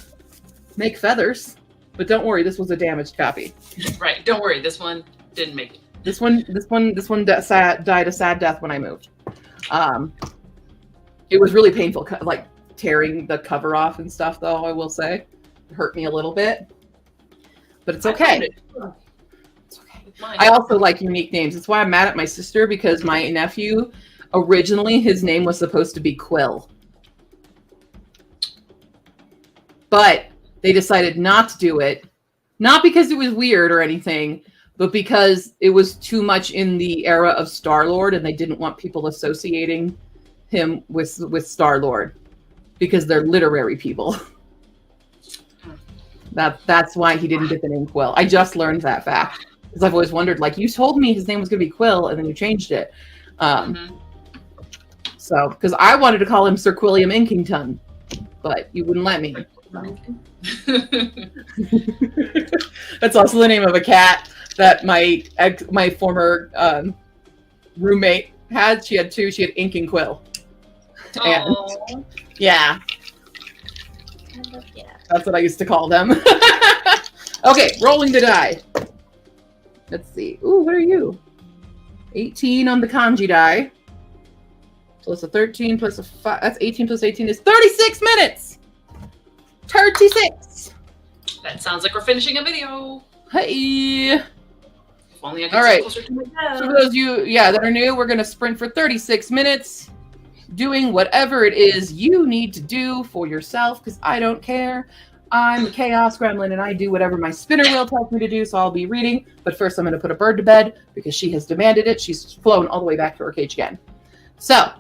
make feathers, but don't worry, this was a damaged copy. Right, don't worry, this one didn't make it. This one died a sad death when I moved. It was really painful, like tearing the cover off and stuff, though, I will say. It hurt me a little bit. But it's okay. It's okay. I also like unique names. That's why I'm mad at my sister, because my nephew, originally, his name was supposed to be Quill. But they decided not to do it. Not because it was weird or anything, but because it was too much in the era of Star-Lord, and they didn't want people associating him with Star-Lord, because they're literary people. That's why he didn't get the name Quill. I just learned that fact, because I've always wondered, like, you told me his name was going to be Quill, and then you changed it. So, because I wanted to call him Sir Quilliam Inkington, but you wouldn't let me. That's also the name of a cat that my former roommate had. She had 2. She had Ink and Quill. And, yeah. That's what I used to call them. Okay, rolling the die. Let's see. Ooh, what are you? 18 on the kanji die. Plus a 13 plus a 5. That's 18 plus 18 is 36 minutes. 36. That sounds like we're finishing a video. Hey. If only I could all right. closer to my dad. So for those of you, that are new, we're going to sprint for 36 minutes, doing whatever it is you need to do for yourself, because I don't care. I'm a chaos gremlin, and I do whatever my spinner wheel tells me to do, so I'll be reading. But first, I'm going to put a bird to bed, because she has demanded it. She's flown all the way back to her cage again. So,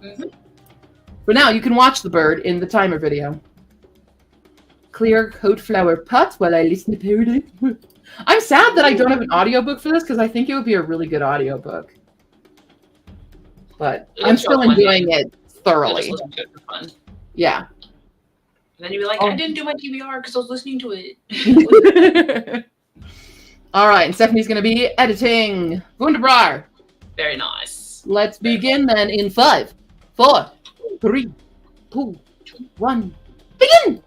for now, you can watch the bird in the timer video. Clear coat flower pot while I listen to parody. I'm sad that I don't have an audiobook for this, because I think it would be a really good audiobook. But I'm still enjoying it thoroughly. Yeah. And then you'd be like, I didn't do my TBR because I was listening to it. All right, and Stephanie's going to be editing. Wunderbar. Very nice. Let's begin then in 5, 4, 3, 2, 1. Begin!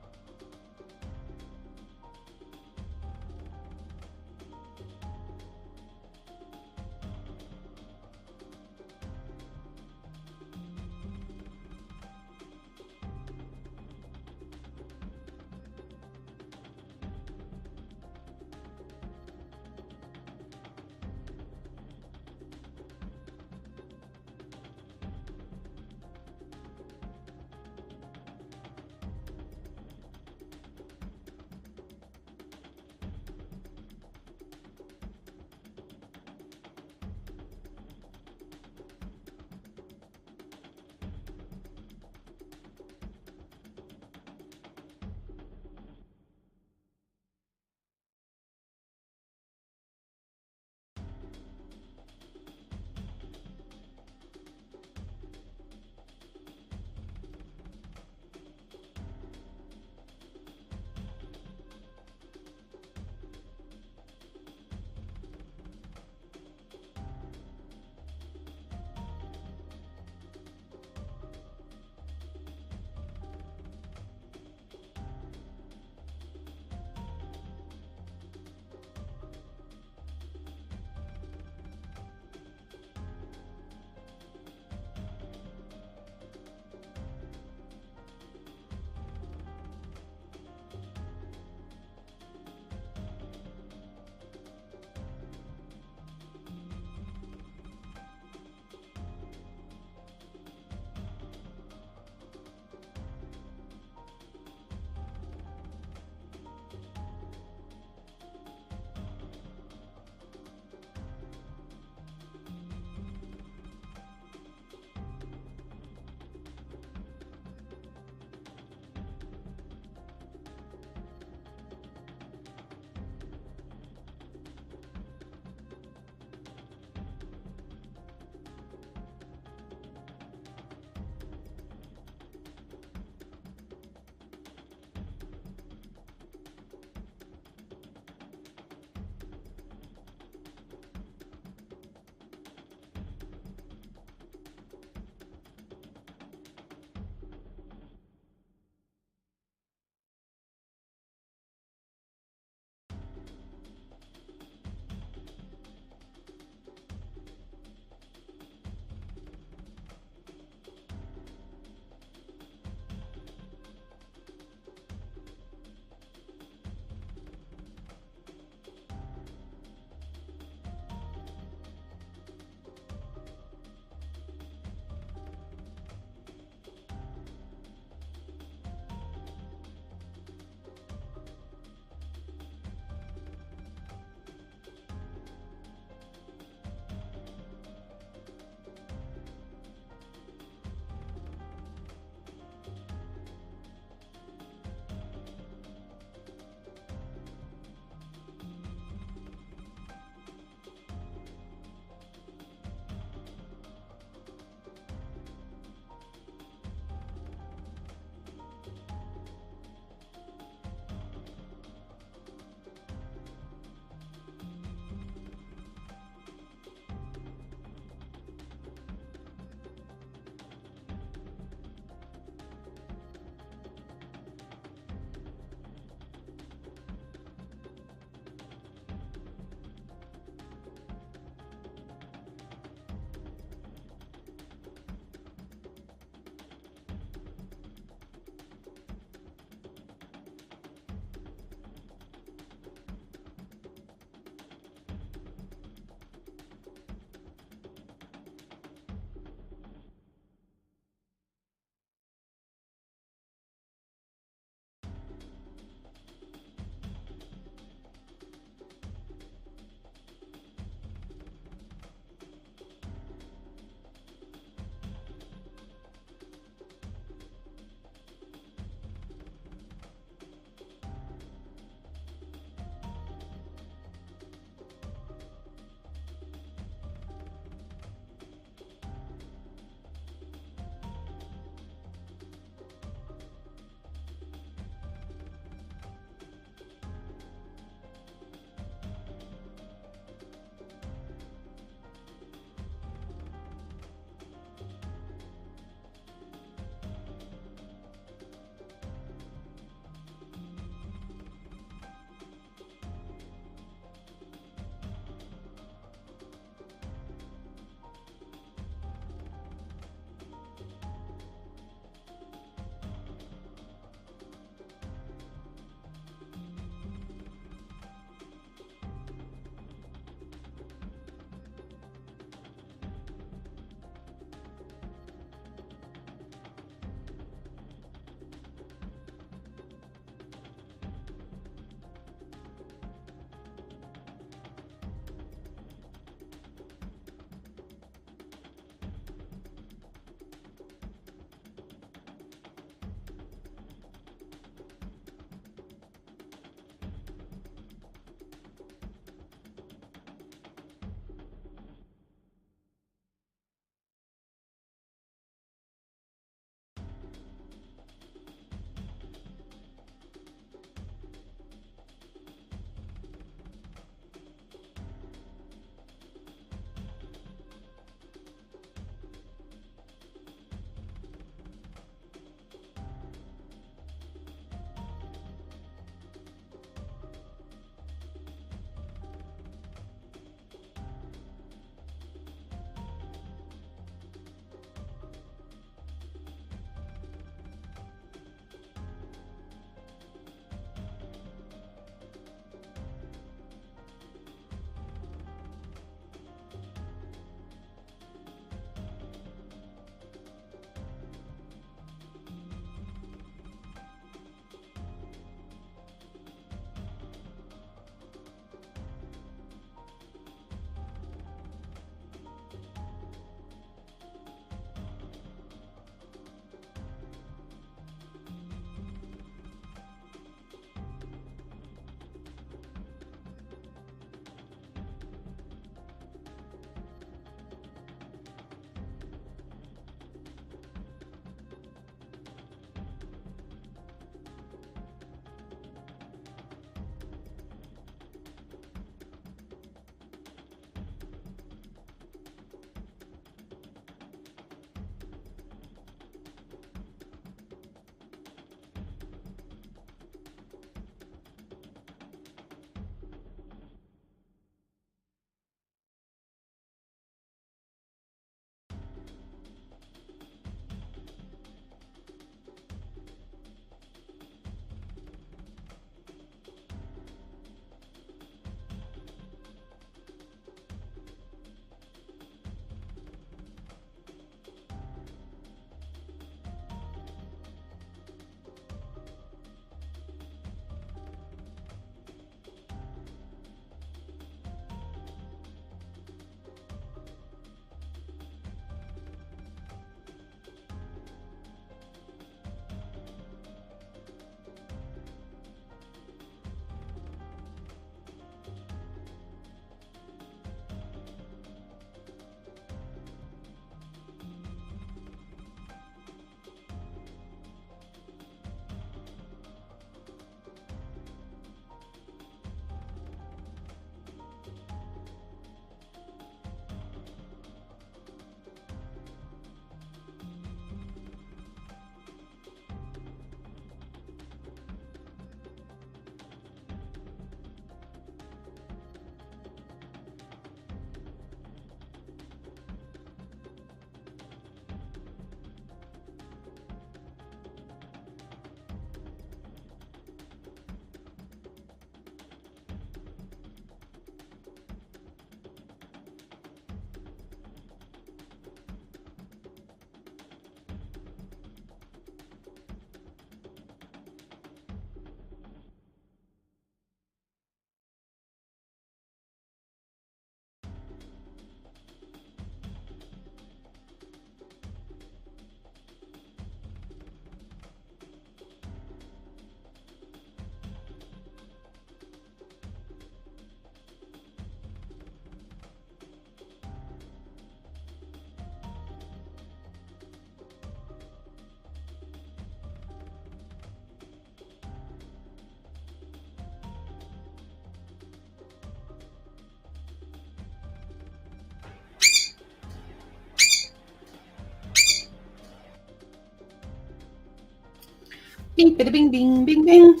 Bing, bada, bing, bing, bing, bing.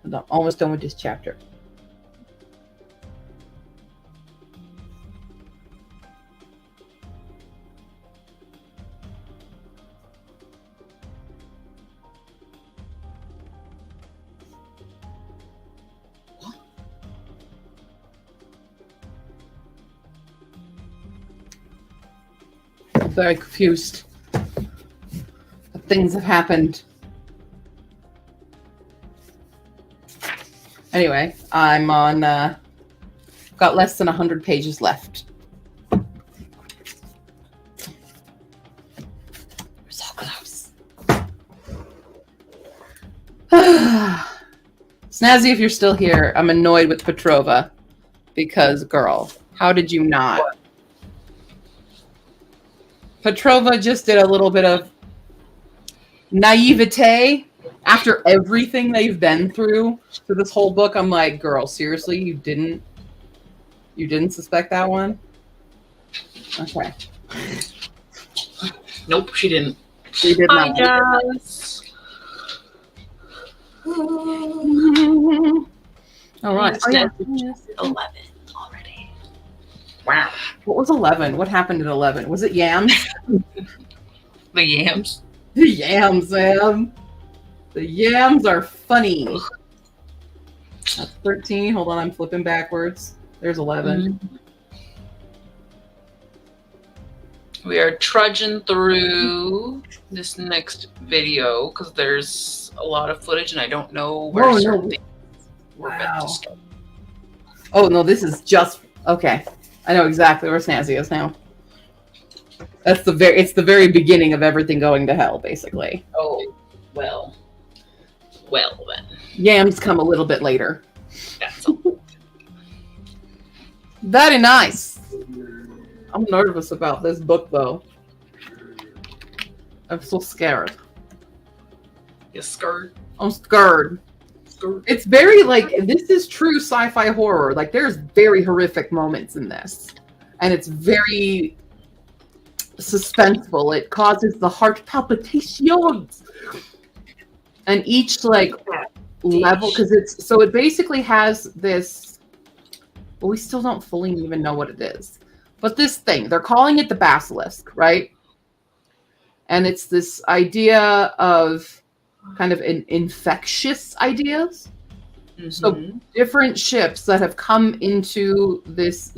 I'm almost done with this chapter. I'm very confused. Things have happened. Anyway, I'm on, got less than 100 pages left. We're so close. Snazzy, if you're still here, I'm annoyed with Petrova. Because, girl, how did you not? What? Petrova just did a little bit of naivete after everything they've been through this whole book. I'm like, girl, seriously, you didn't suspect that one? Okay. Nope, she didn't. She did not. Hi, guys. All right. Oh, yeah. 11 already. Wow. What was 11? What happened at 11? Was it yams? The yams. The yams, man. The yams are funny. That's 13. Hold on, I'm flipping backwards. There's 11. We are trudging through this next video because there's a lot of footage and I don't know where certain things were meant to start. Oh, no, this is just... Okay. I know exactly where Snazzy is now. It's the very beginning of everything going to hell, basically. Oh, well then. Yams come a little bit later. That's all. Very nice. I'm nervous about this book, though. I'm so scared. You scared? I'm scared. It's very, like, this is true sci-fi horror. Like, there's very horrific moments in this. And it's very suspenseful. It causes the heart palpitations. And each, like, level, because it basically has this, well, we still don't fully even know what it is. But this thing, they're calling it the basilisk, right? And it's this idea of kind of infectious ideas. Mm-hmm. So different ships that have come into this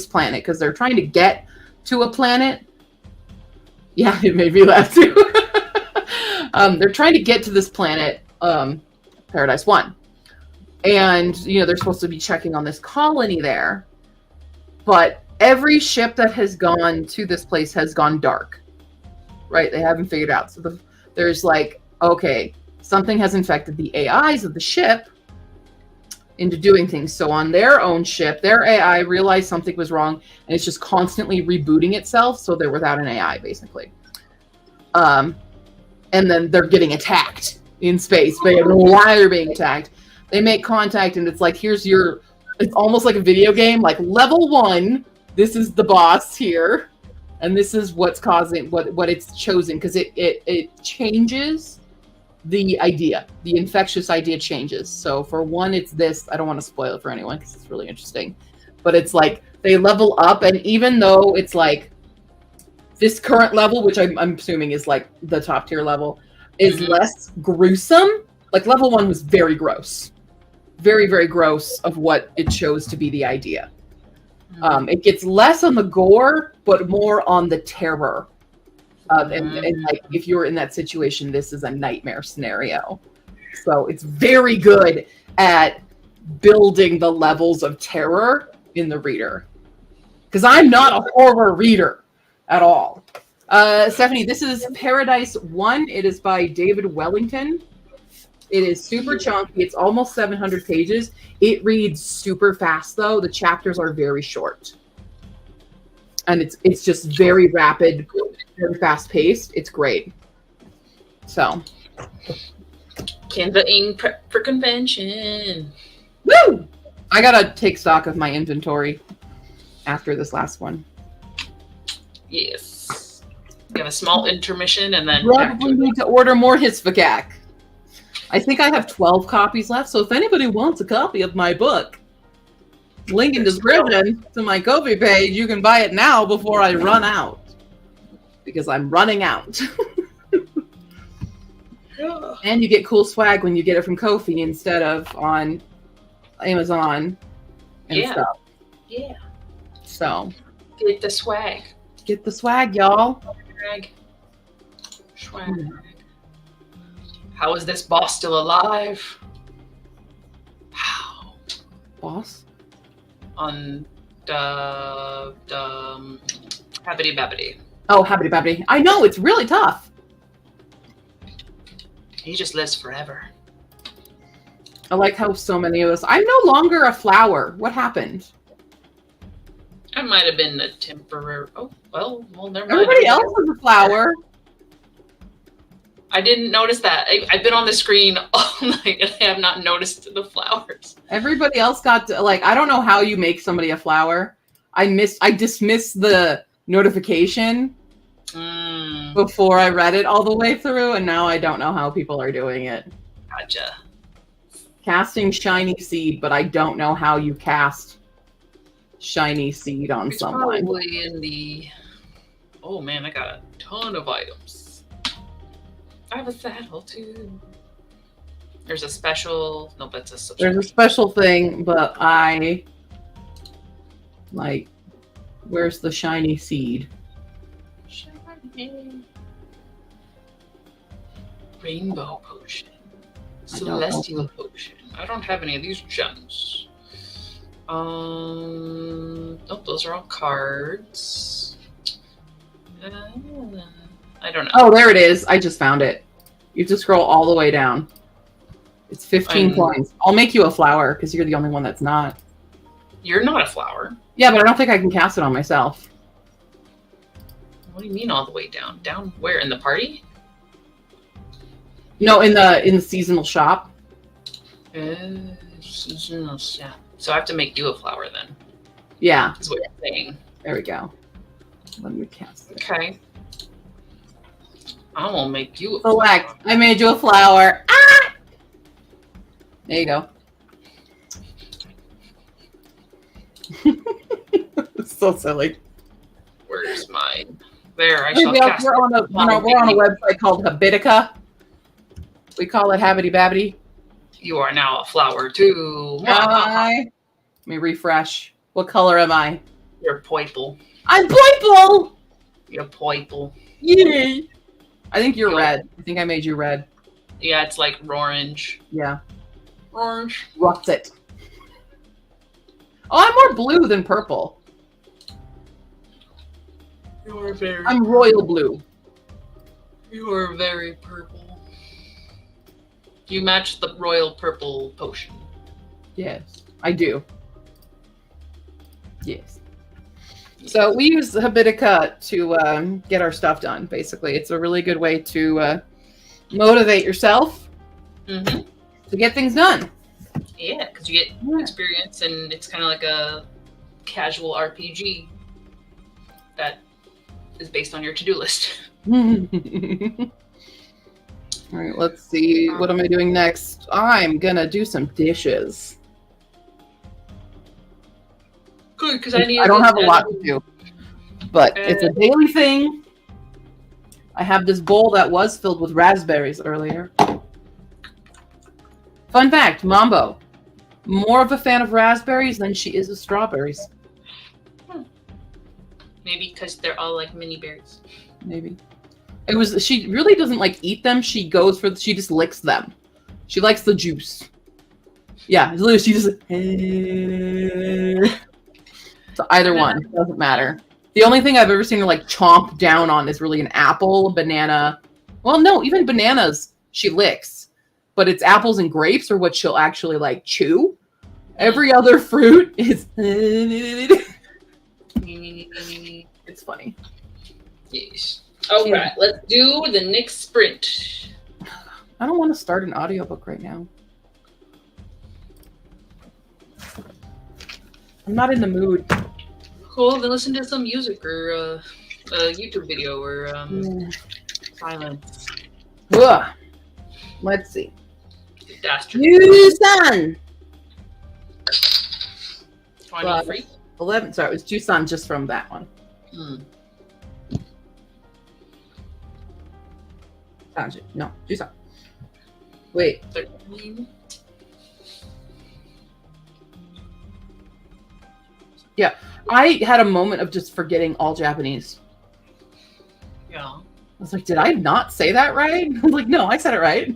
planet because they're trying to get to a planet. Yeah, it made me laugh too. They're trying to get to this planet, Paradise 1. And, they're supposed to be checking on this colony there. But every ship that has gone to this place has gone dark. Right? They haven't figured out. So there's like, okay, something has infected the AIs of the ship into doing things. So on their own ship, their AI realized something was wrong, and it's just constantly rebooting itself, so they're without an AI, basically. And then they're getting attacked in space. They don't know why they're being attacked. They make contact, and it's like, it's almost like a video game, like level 1, this is the boss here, and this is what's causing, what it's chosen, because it changes the idea. The infectious idea changes. So for one, it's this. I don't want to spoil it for anyone because it's really interesting. But it's like they level up, and even though it's like this current level, which I'm assuming is like the top tier level, is less gruesome. Like level 1 was very gross. Very, very gross of what it chose to be the idea. It gets less on the gore, but more on the terror. And like, if you're in that situation, this is a nightmare scenario. So it's very good at building the levels of terror in the reader. Because I'm not a horror reader at all. Stephanie, this is Paradise 1. It is by David Wellington. It is super chunky. It's almost 700 pages. It reads super fast, though. The chapters are very short. And it's just very rapid, very fast-paced. It's great. So. Canvaing prep for convention. Woo! I gotta take stock of my inventory after this last one. Yes. You have a small intermission and then back to Probably need to order more Hisvikac. I think I have 12 copies left, so if anybody wants a copy of my book, link in description to my Ko-fi page, you can buy it now before I run out. Because I'm running out. And you get cool swag when you get it from Ko-fi instead of on Amazon and stuff. Yeah. So Get the swag. get the swag, y'all. Swag. How is this boss still alive? How? Boss? On the Habbity Babbity. Oh, Habbity Babbity. I know, it's really tough. He just lives forever. I like how so many of us... I'm no longer a flower. What happened? That might have been a temporary... Oh, well, never mind. Everybody else is a flower. I didn't notice that. I've been on the screen all night and I have not noticed the flowers. Everybody else got to, like, I don't know how you make somebody a flower. I dismissed the notification before I read it all the way through, and now I don't know how people are doing it. Gotcha. Casting shiny seed, but I don't know how you cast shiny seed on It's someone. probably in the... Oh man, I got a ton of items. I have a saddle too. There's a special... No, that's a subscription. There's a special thing, but I... Like, where's the shiny seed? Shiny. Rainbow potion. I don't know. Celestial potion. I don't have any of these gems. Oh, those are all cards. I don't know. Oh, there it is. I just found it. You have to scroll all the way down. It's 15 coins. I'll make you a flower, because you're the only one that's not. You're not a flower. Yeah, but I don't think I can cast it on myself. What do you mean all the way down? Down where? In the party? No, in the seasonal shop. Seasonal shop. So I have to make you a flower then. Yeah. Is what you're saying. There we go. Let me cast it. Okay. I will make you a flower. Select. I made you a flower. Ah! There you go. It's so silly. Where's mine? There, I shall We're cast on a website called Habitica. We call it Habbity Babbity. You are now a flower too. Let me refresh. What color am I? You're purple. I'm purple! You're purple. Yay! I think you're red. I think I made you red. Yeah, it's like orange. Yeah. Orange. What's it? Oh, I'm more blue than purple. You are very. I'm royal blue. You are very purple. You match the royal purple potion. Yes, I do. Yes. So we use Habitica to get our stuff done, basically. It's a really good way to motivate yourself to get things done. Yeah, because you get experience, and it's kind of like a casual RPG that is based on your to-do list. All right, let's see. What am I doing next? I'm gonna do some dishes. Good, because I don't have a lot to do, but it's a daily thing. I have this bowl that was filled with raspberries earlier. Fun fact, Mambo, more of a fan of raspberries than she is of strawberries. Maybe because they're all like mini berries. Maybe. She really doesn't like eat them. She just licks them. She likes the juice. Yeah, literally, she just. So either one, doesn't matter. The only thing I've ever seen her like chomp down on is really an apple, banana. Well, no, even bananas she licks, but it's apples and grapes are what she'll actually like chew. Every other fruit is. It's funny. Yes. All right, let's do the next sprint. I don't want to start an audiobook right now. I'm not in the mood. Cool. Then listen to some music or a YouTube video or silence. Ugh. Let's see. Dastardly. Tucson. 23. 11. Sorry, it was Tucson just from that one. Sanjay. No, Tucson. Wait. 13. Yeah, I had a moment of just forgetting all Japanese. Yeah. I was like, did I not say that right? I was like, no, I said it right.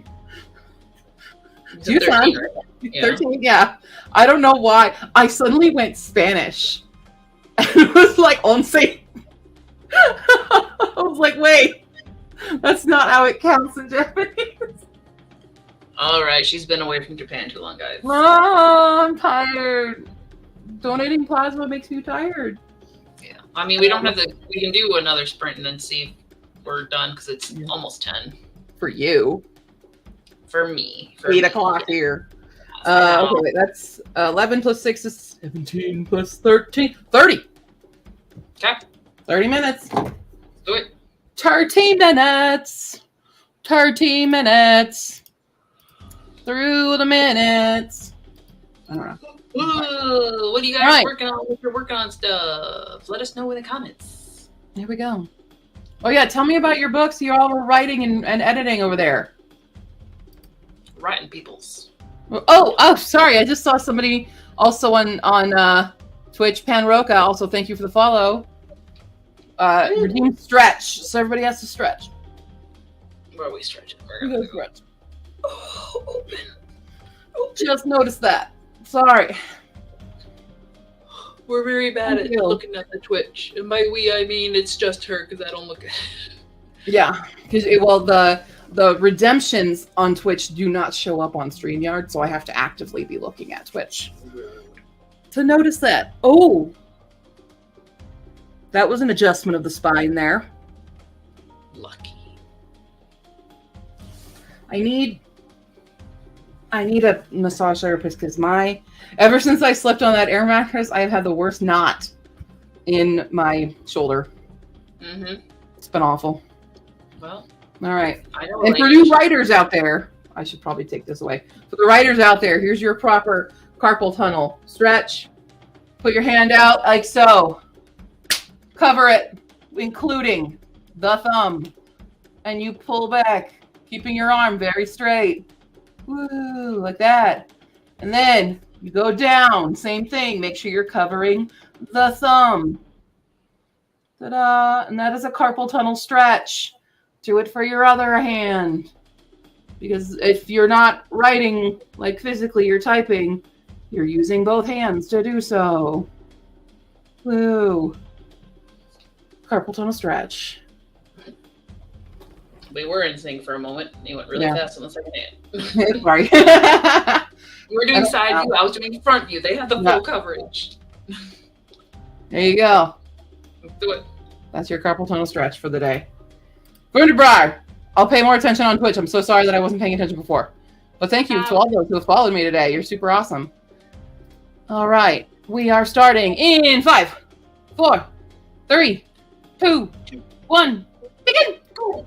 Tucson. 13, right? Yeah. 13, yeah. I don't know why. I suddenly went Spanish. And it was like, once. I was like, wait, that's not how it counts in Japanese. All right, she's been away from Japan too long, guys. Oh, I'm tired. Donating plasma makes me tired. Yeah. I mean, we don't have the. We can do another sprint and then see if we're done because it's almost 10. For you. For me. For 8 me. o'clock here. I know. Okay, wait, that's 11 plus 6 is 17 plus 13. 30. Okay. 30 minutes. Do it. 30 minutes. 30 minutes. Through the minutes. I don't know. Ooh, what are you guys working on? If you're working on stuff, let us know in the comments. Here we go. Oh yeah, tell me about your books you all were writing and editing over there. Writing people's. Oh, sorry. I just saw somebody also on Twitch, Panroka. Also, thank you for the follow. Redeem stretch. So everybody has to stretch. Where are we stretching? Go stretch. Oh, open. Just noticed that. Sorry. We're very bad Thank at you. looking at the Twitch. And by we, I mean it's just her because I don't look at it. Yeah, because the redemptions on Twitch do not show up on StreamYard, so I have to actively be looking at Twitch to notice that. Oh, that was an adjustment of the spine there. Lucky. I need a massage therapist because ever since I slept on that air mattress, I have had the worst knot in my shoulder. Mm-hmm. It's been awful. Well, all right. I know. And for new writers out there, I should probably take this away. For the writers out there, here's your proper carpal tunnel stretch. Put your hand out like so. Cover it, including the thumb, and you pull back, keeping your arm very straight. Woo, like that. And then you go down, same thing. Make sure you're covering the thumb. Ta-da! And that is a carpal tunnel stretch. Do it for your other hand. Because if you're not writing, like physically you're typing, you're using both hands to do so. Woo. Carpal tunnel stretch. We were in sync for a moment. You went really fast on the second hand. Sorry. You were doing side view. I was doing front view. They had the full coverage. There you go. Let's do it. That's your carpal tunnel stretch for the day. Grundebrar, I'll pay more attention on Twitch. I'm so sorry that I wasn't paying attention before. But thank you to all those who have followed me today. You're super awesome. All right. We are starting in 5, 4, 3, 2, 1. Begin. Go.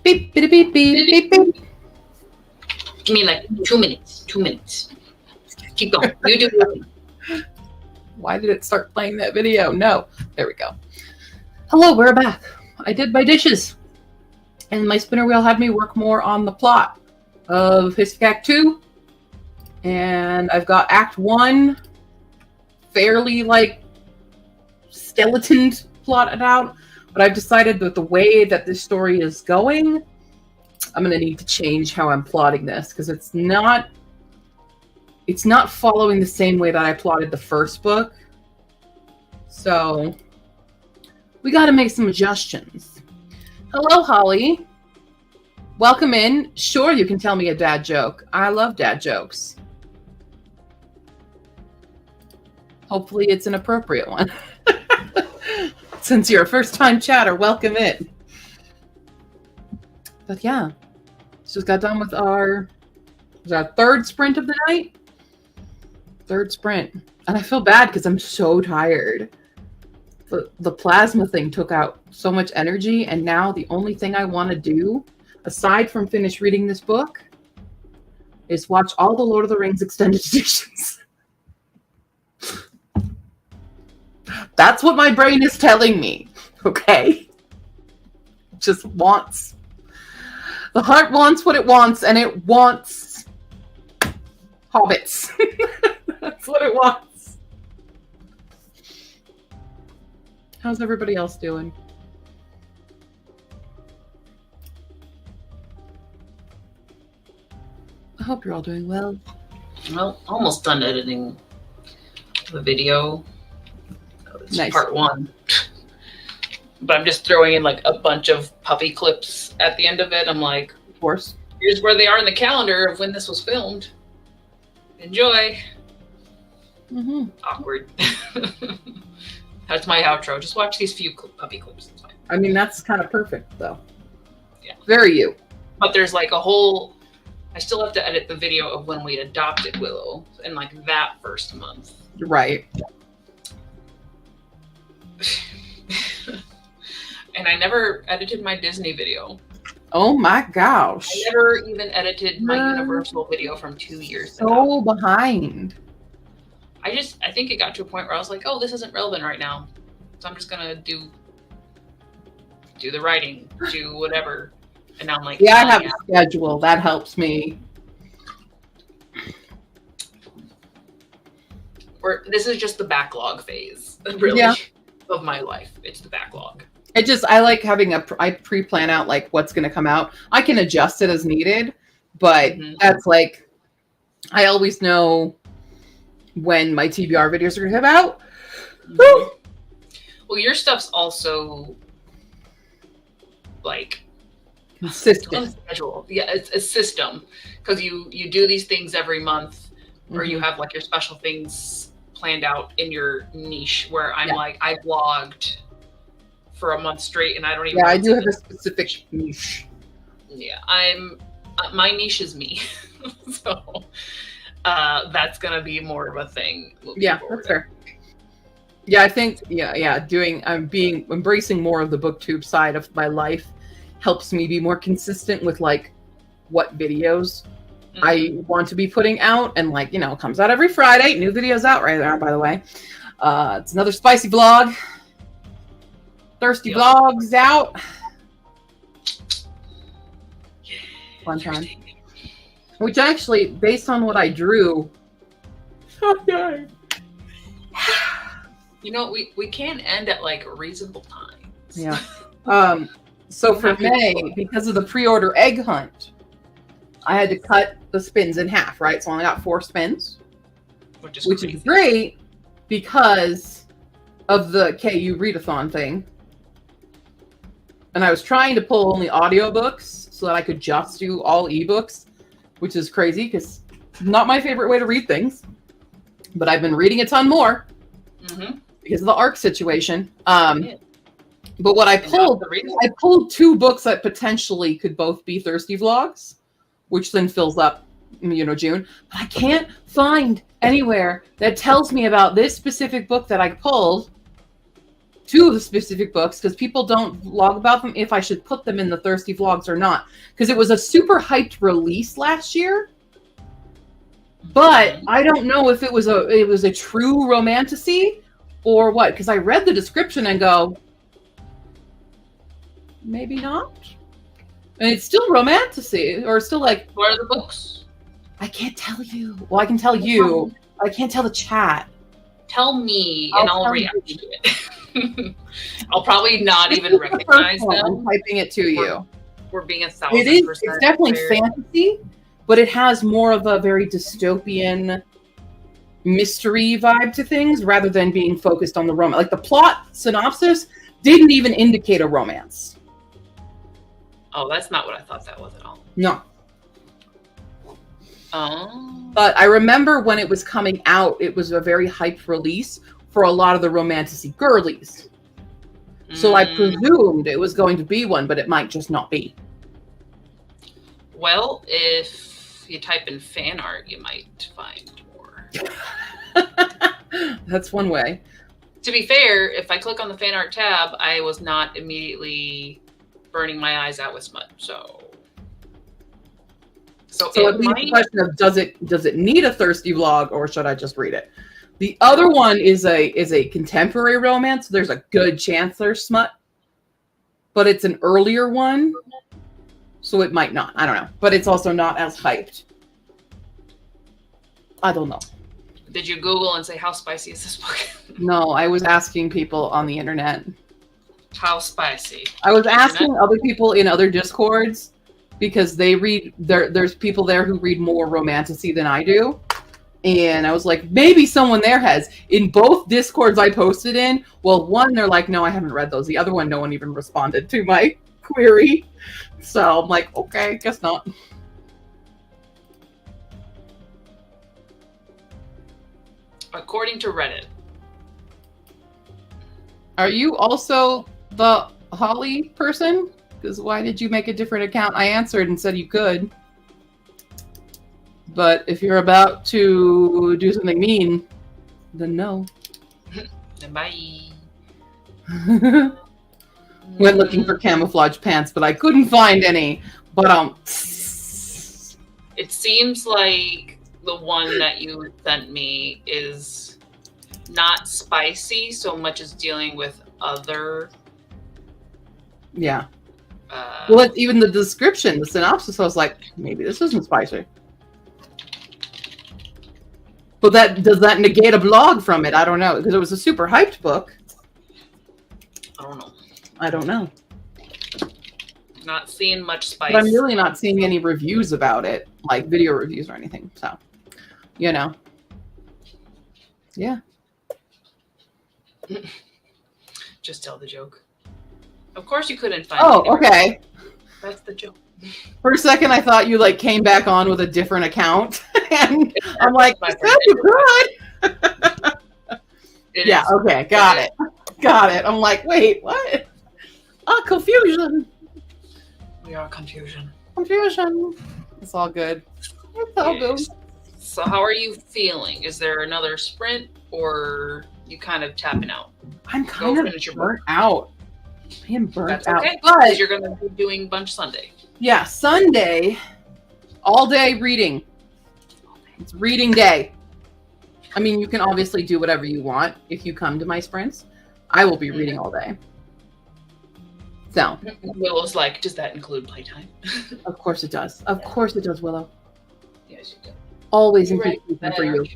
Beep, beep, beep, beep, beep, beep. Give me like 2 minutes. 2 minutes. Keep going. You do it. Why did it start playing that video? No. There we go. Hello, we're back. I did my dishes. And my spinner wheel had me work more on the plot of History Act 2. And I've got Act 1 fairly, like, skeletoned plotted out. But I've decided that the way that this story is going, I'm going to need to change how I'm plotting this. Because it's not following the same way that I plotted the first book. So, we got to make some adjustments. Hello, Holly. Welcome in. Sure, you can tell me a dad joke. I love dad jokes. Hopefully it's an appropriate one. Since you're a first-time chatter, welcome in. But yeah, just got done with our third sprint of the night. Third sprint. And I feel bad because I'm so tired. The plasma thing took out so much energy, and now the only thing I want to do, aside from finish reading this book, is watch all the Lord of the Rings extended editions. That's what my brain is telling me, okay? Just wants. The heart wants what it wants, and it wants hobbits. That's what it wants. How's everybody else doing? I hope you're all doing well. Well, almost done editing the video. It's Nice. part 1. But I'm just throwing in like a bunch of puppy clips at the end of it. I'm like, Of course. here's where they are in the calendar of when this was filmed. Enjoy. Mm-hmm. Awkward. That's my outro. Just watch these few puppy clips. It's fine. I mean, that's kind of perfect, though. Yeah. Very you. But there's like a whole... I still have to edit the video of when we adopted Willow in like that first month. Right. And I never edited my Disney video. Oh my gosh. I never even edited my Universal video from 2 years ago. So behind. I think it got to a point where I was like, oh, this isn't relevant right now. So I'm just gonna do the writing, do whatever. And now I'm like, Yeah, I have a schedule. That helps me. This is just the backlog phase, really, Yeah. of my life. It's the backlog. I like having I pre-plan out like what's going to come out. I can adjust it as needed, but that's like, I always know when my TBR videos are going to come out. Mm-hmm. Well, your stuff's also like consistent. Schedule. Yeah, it's a system because you do these things every month, or you have like your special things planned out in your niche. Where I'm like, I vlogged for a month straight, and I don't even. Yeah, I do have a specific niche. Yeah, my niche is me, so that's gonna be more of a thing. Yeah, that's fair. Yeah, I think embracing more of the booktube side of my life helps me be more consistent with like what videos I want to be putting out, and like, you know, it comes out every Friday. New videos out right there, by the way. It's another spicy vlog. Thirsty vlogs out. Fun time. Which actually, based on what I drew, okay. You know, we can end at like reasonable times. Yeah. So for May, because of the pre-order egg hunt, I had to cut the spins in half, right? So I only got 4 spins, which is great because of the KU readathon thing. And I was trying to pull only audiobooks so that I could just do all ebooks, which is crazy because it's not my favorite way to read things. But I've been reading a ton more because of the ARC situation. But what I pulled 2 books that potentially could both be Thirsty Vlogs, which then fills up, you know, June. But I can't find anywhere that tells me about this specific book that I pulled two of the specific books because people don't vlog about them if I should put them in the Thirsty Vlogs or not. Because it was a super hyped release last year. But I don't know if it was a true romantasy or what. Because I read the description and go, maybe not. And it's still romantasy, or still like. What are the books? I can't tell you. Well, I can tell you. I can't tell the chat. Tell me, and I'll react to it. I'll probably not even The recognize first one, them. I'm typing it to you. We're being 1,000%. It's definitely fair. fantasy, but it has more of a very dystopian mystery vibe to things rather than being focused on the romance. Like the plot synopsis didn't even indicate a romance. Oh, that's not what I thought that was at all. No. Oh. But I remember when it was coming out, it was a very hyped release for a lot of the romantasy girlies. So I presumed it was going to be one, but it might just not be. Well, if you type in fan art, you might find more. That's one way. To be fair, if I click on the fan art tab, I was not immediately burning my eyes out with smut. So it leaves the question of does it need a Thirsty Vlog or should I just read it? The other one is a contemporary romance. There's a good chance there's smut, but it's an earlier one, so it might not. I don't know, but it's also not as hyped. I don't know. Did you Google and say how spicy is this book? No, I was asking people on the internet. How spicy? I was asking other people in other Discords because they read. There's people there who read more romantasy than I do. And I was like, maybe someone there has. In both Discords I posted in, well, one, they're like, no, I haven't read those. The other one, no one even responded to my query. So I'm like, okay, guess not. According to Reddit. Are you also the Holly person? Because why did you make a different account? I answered and said you could. But if you're about to do something mean, then no. Bye. Went looking for camouflage pants, but I couldn't find any. But it seems like the one that you sent me is not spicy so much as dealing with other. Yeah. Well, even the description, the synopsis, I was like, maybe this isn't spicy. But does that negate a blog from it? I don't know, because it was a super hyped book. I don't know. Not seeing much spice. But I'm really not seeing any reviews about it, like video reviews or anything. So, you know. Yeah. Just tell the joke. Of course you couldn't find it. Oh, okay. That's the joke. For a second, I thought you like came back on with a different account, and I'm like, you could. Yeah. Okay. Got it. Got it. I'm like, wait, what? Oh, confusion. We are confusion. Confusion. It's all good. It's all good. So, how are you feeling? Is there another sprint, or you kind of tapping out? I'm kind of burnt out. I am burnt out. Okay, but because you're going to be doing Bunch Sunday. Yeah, Sunday, all day reading. It's reading day. I mean, you can obviously do whatever you want if you come to my sprints. I will be reading all day. So. Willow's like, does that include playtime? Of course it does. Of course it does, Willow. Yes, you do. Always include playtime for you.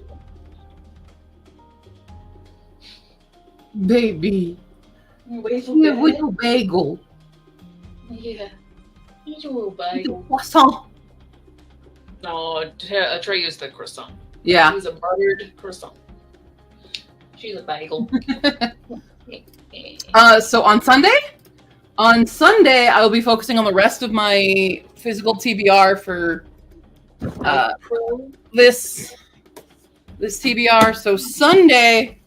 Baby. Yeah, with a bagel. Yeah. Here's a little bagel. Croissant. No, Trey used the croissant. Yeah. She's a buttered croissant. She's a bagel. So on Sunday, I will be focusing on the rest of my physical TBR for this TBR. So Sunday,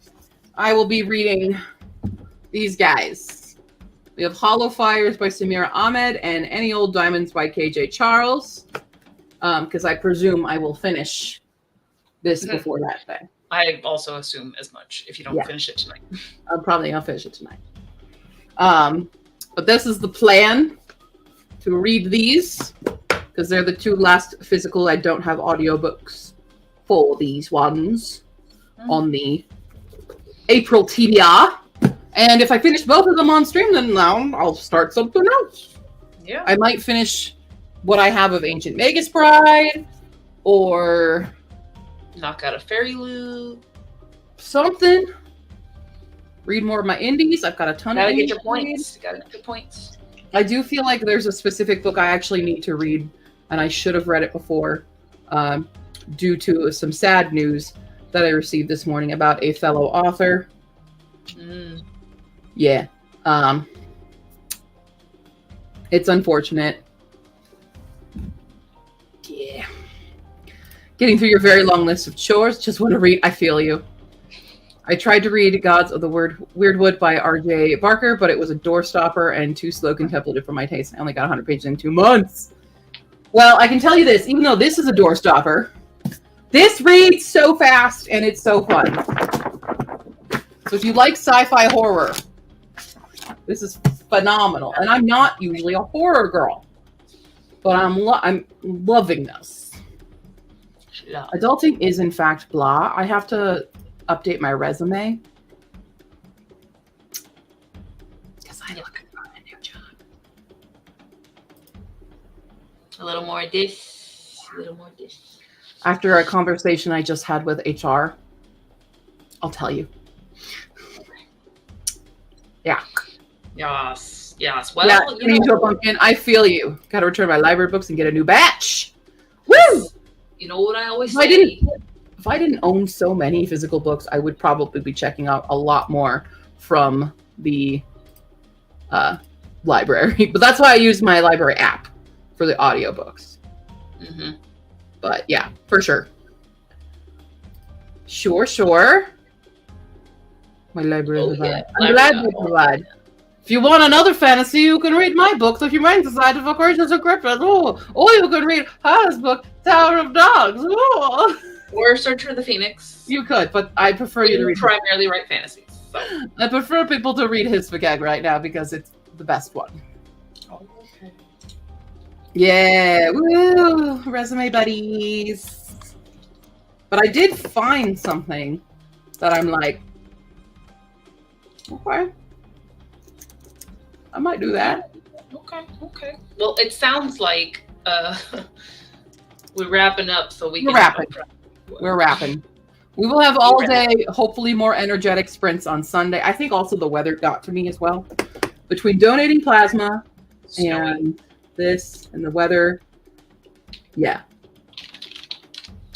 I will be reading these guys. We have Hollow Fires by Samira Ahmed and Any Old Diamonds by KJ Charles. Because I presume I will finish this before that day. I also assume as much if you don't finish it tonight. I'm probably going to finish it tonight. But this is the plan, to read these, because they're the two last physical. I don't have audiobooks for these ones on the April TBR. And if I finish both of them on stream, then now I'll start something else. Yeah. I might finish what I have of Ancient Magus Bride, or knock out a fairy loot. Something. Read more of my indies. I've got a ton of Gotta indies. get your points. Gotta get your points. I do feel like there's a specific book I actually need to read, and I should have read it before, due to some sad news that I received this morning about a fellow author. Yeah. It's unfortunate. Yeah. Getting through your very long list of chores. Just want to read. I feel you. I tried to read Gods of the Weirdwood by R.J. Barker, but it was a doorstopper and too slow contemplative for my taste. I only got 100 pages in 2 months. Well, I can tell you this, even though this is a doorstopper, this reads so fast and it's so fun. So if you like sci-fi horror, this is phenomenal. And I'm not usually a horror girl, but I'm loving this. Yeah. Adulting is in fact blah. I have to update my resume because I look for a new job. A little more dish. A little more dish. After a conversation I just had with HR, I'll tell you. Yeah. Yes. Yes. Well, yeah, you know, pumpkin. I feel you. Got to return my library books and get a new batch. Woo! You know what I always say? If I didn't own so many physical books, I would probably be checking out a lot more from the library. But that's why I use my library app for the audiobooks. Mm-hmm. But yeah, for sure. Sure. My library is yeah. I'm glad they provide. If you want another fantasy, you can read my book, The Humane Society of Aquarius and Cryptids. Oh, or you can read Hannah's book, Tower of Dogs. Oh. Or Search for the Phoenix. You could, but I prefer you to read. Primarily write fantasies. So. I prefer people to read Hisvigag right now because it's the best one. Oh, okay. Yeah, woo, resume buddies. But I did find something that I'm like, okay, I might do that. Okay. Well, it sounds like we're wrapping up, so We're wrapping. We will have all day, hopefully more energetic sprints on Sunday. I think also the weather got to me as well. Between donating plasma and this and the weather. Yeah.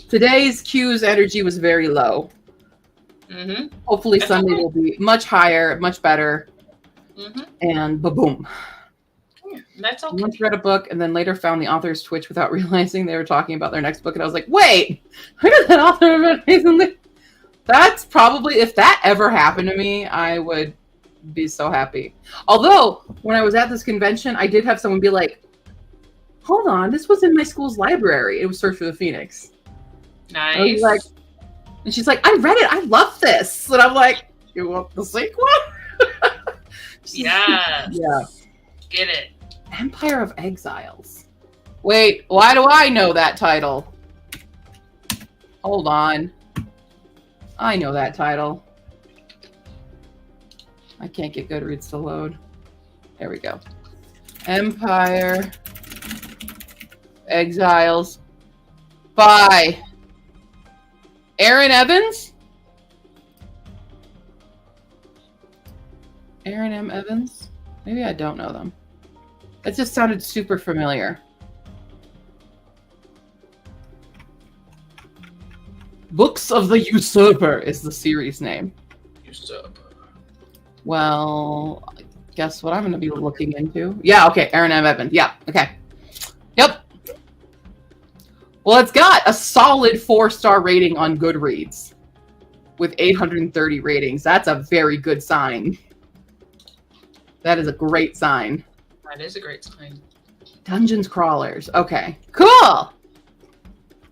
Today's Q's energy was very low. Mm-hmm. Hopefully Sunday will be much higher, much better. Mm-hmm. And ba-boom. That's okay. Once read a book and then later found the author's Twitch without realizing they were talking about their next book. And I was like, wait, I got that author recently. That's probably, if that ever happened to me, I would be so happy. Although, when I was at this convention, I did have someone be like, hold on, this was in my school's library. It was Search for the Phoenix. Nice. I was like, and she's like, I read it. I love this. And I'm like, you want the sequel? Yes. Yeah. Get it. Empire of Exiles. Wait, why do I know that title? Hold on. I know that title. I can't get Goodreads to load. There we go. Empire Exiles by Aaron Evans? Aaron M. Evans? Maybe I don't know them. That just sounded super familiar. Books of the Usurper is the series name. Usurper. Well, guess what I'm going to be looking into? Yeah, okay, Aaron M. Evans. Yeah, okay. Yep. Well, it's got a solid 4-star rating on Goodreads with 830 ratings. That's a very good sign. That is a great sign. That is a great sign. Dungeons Crawlers. Okay. Cool.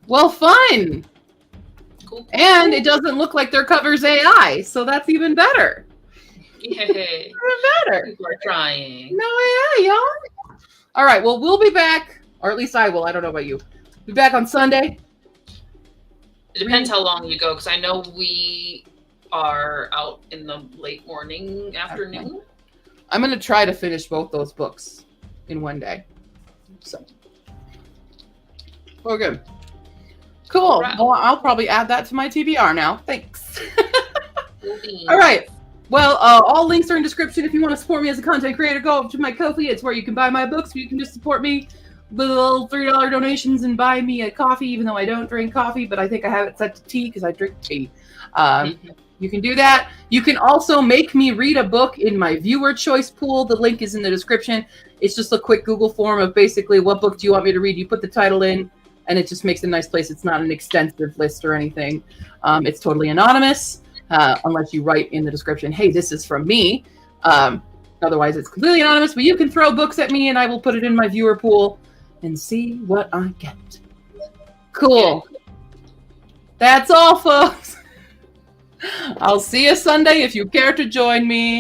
Well, fun. Cool. And it doesn't look like their cover's AI, so that's even better. Yay. Matter. People are trying. No, yeah, y'all. All right. Well, we'll be back, or at least I will. I don't know about you. Be back on Sunday. It depends how long you go, because I know we are out in the late morning, afternoon. Okay. I'm going to try to finish both those books in one day. So, okay. Cool. Right. Well, I'll probably add that to my TBR now. Thanks. All right. Well, all links are in description. If you want to support me as a content creator, go up to my Ko-fi. It's where you can buy my books. You can just support me with little $3 donations and buy me a coffee, even though I don't drink coffee, but I think I have it set to tea because I drink tea. You can do that. You can also make me read a book in my viewer choice pool. The link is in the description. It's just a quick Google form of basically what book do you want me to read. You put the title in, and it just makes a nice place. It's not an extensive list or anything. It's totally anonymous, unless you write in the description, hey, this is from me. Otherwise, it's completely anonymous, but you can throw books at me, and I will put it in my viewer pool and see what I get. Cool. That's all, folks. I'll see you Sunday if you care to join me.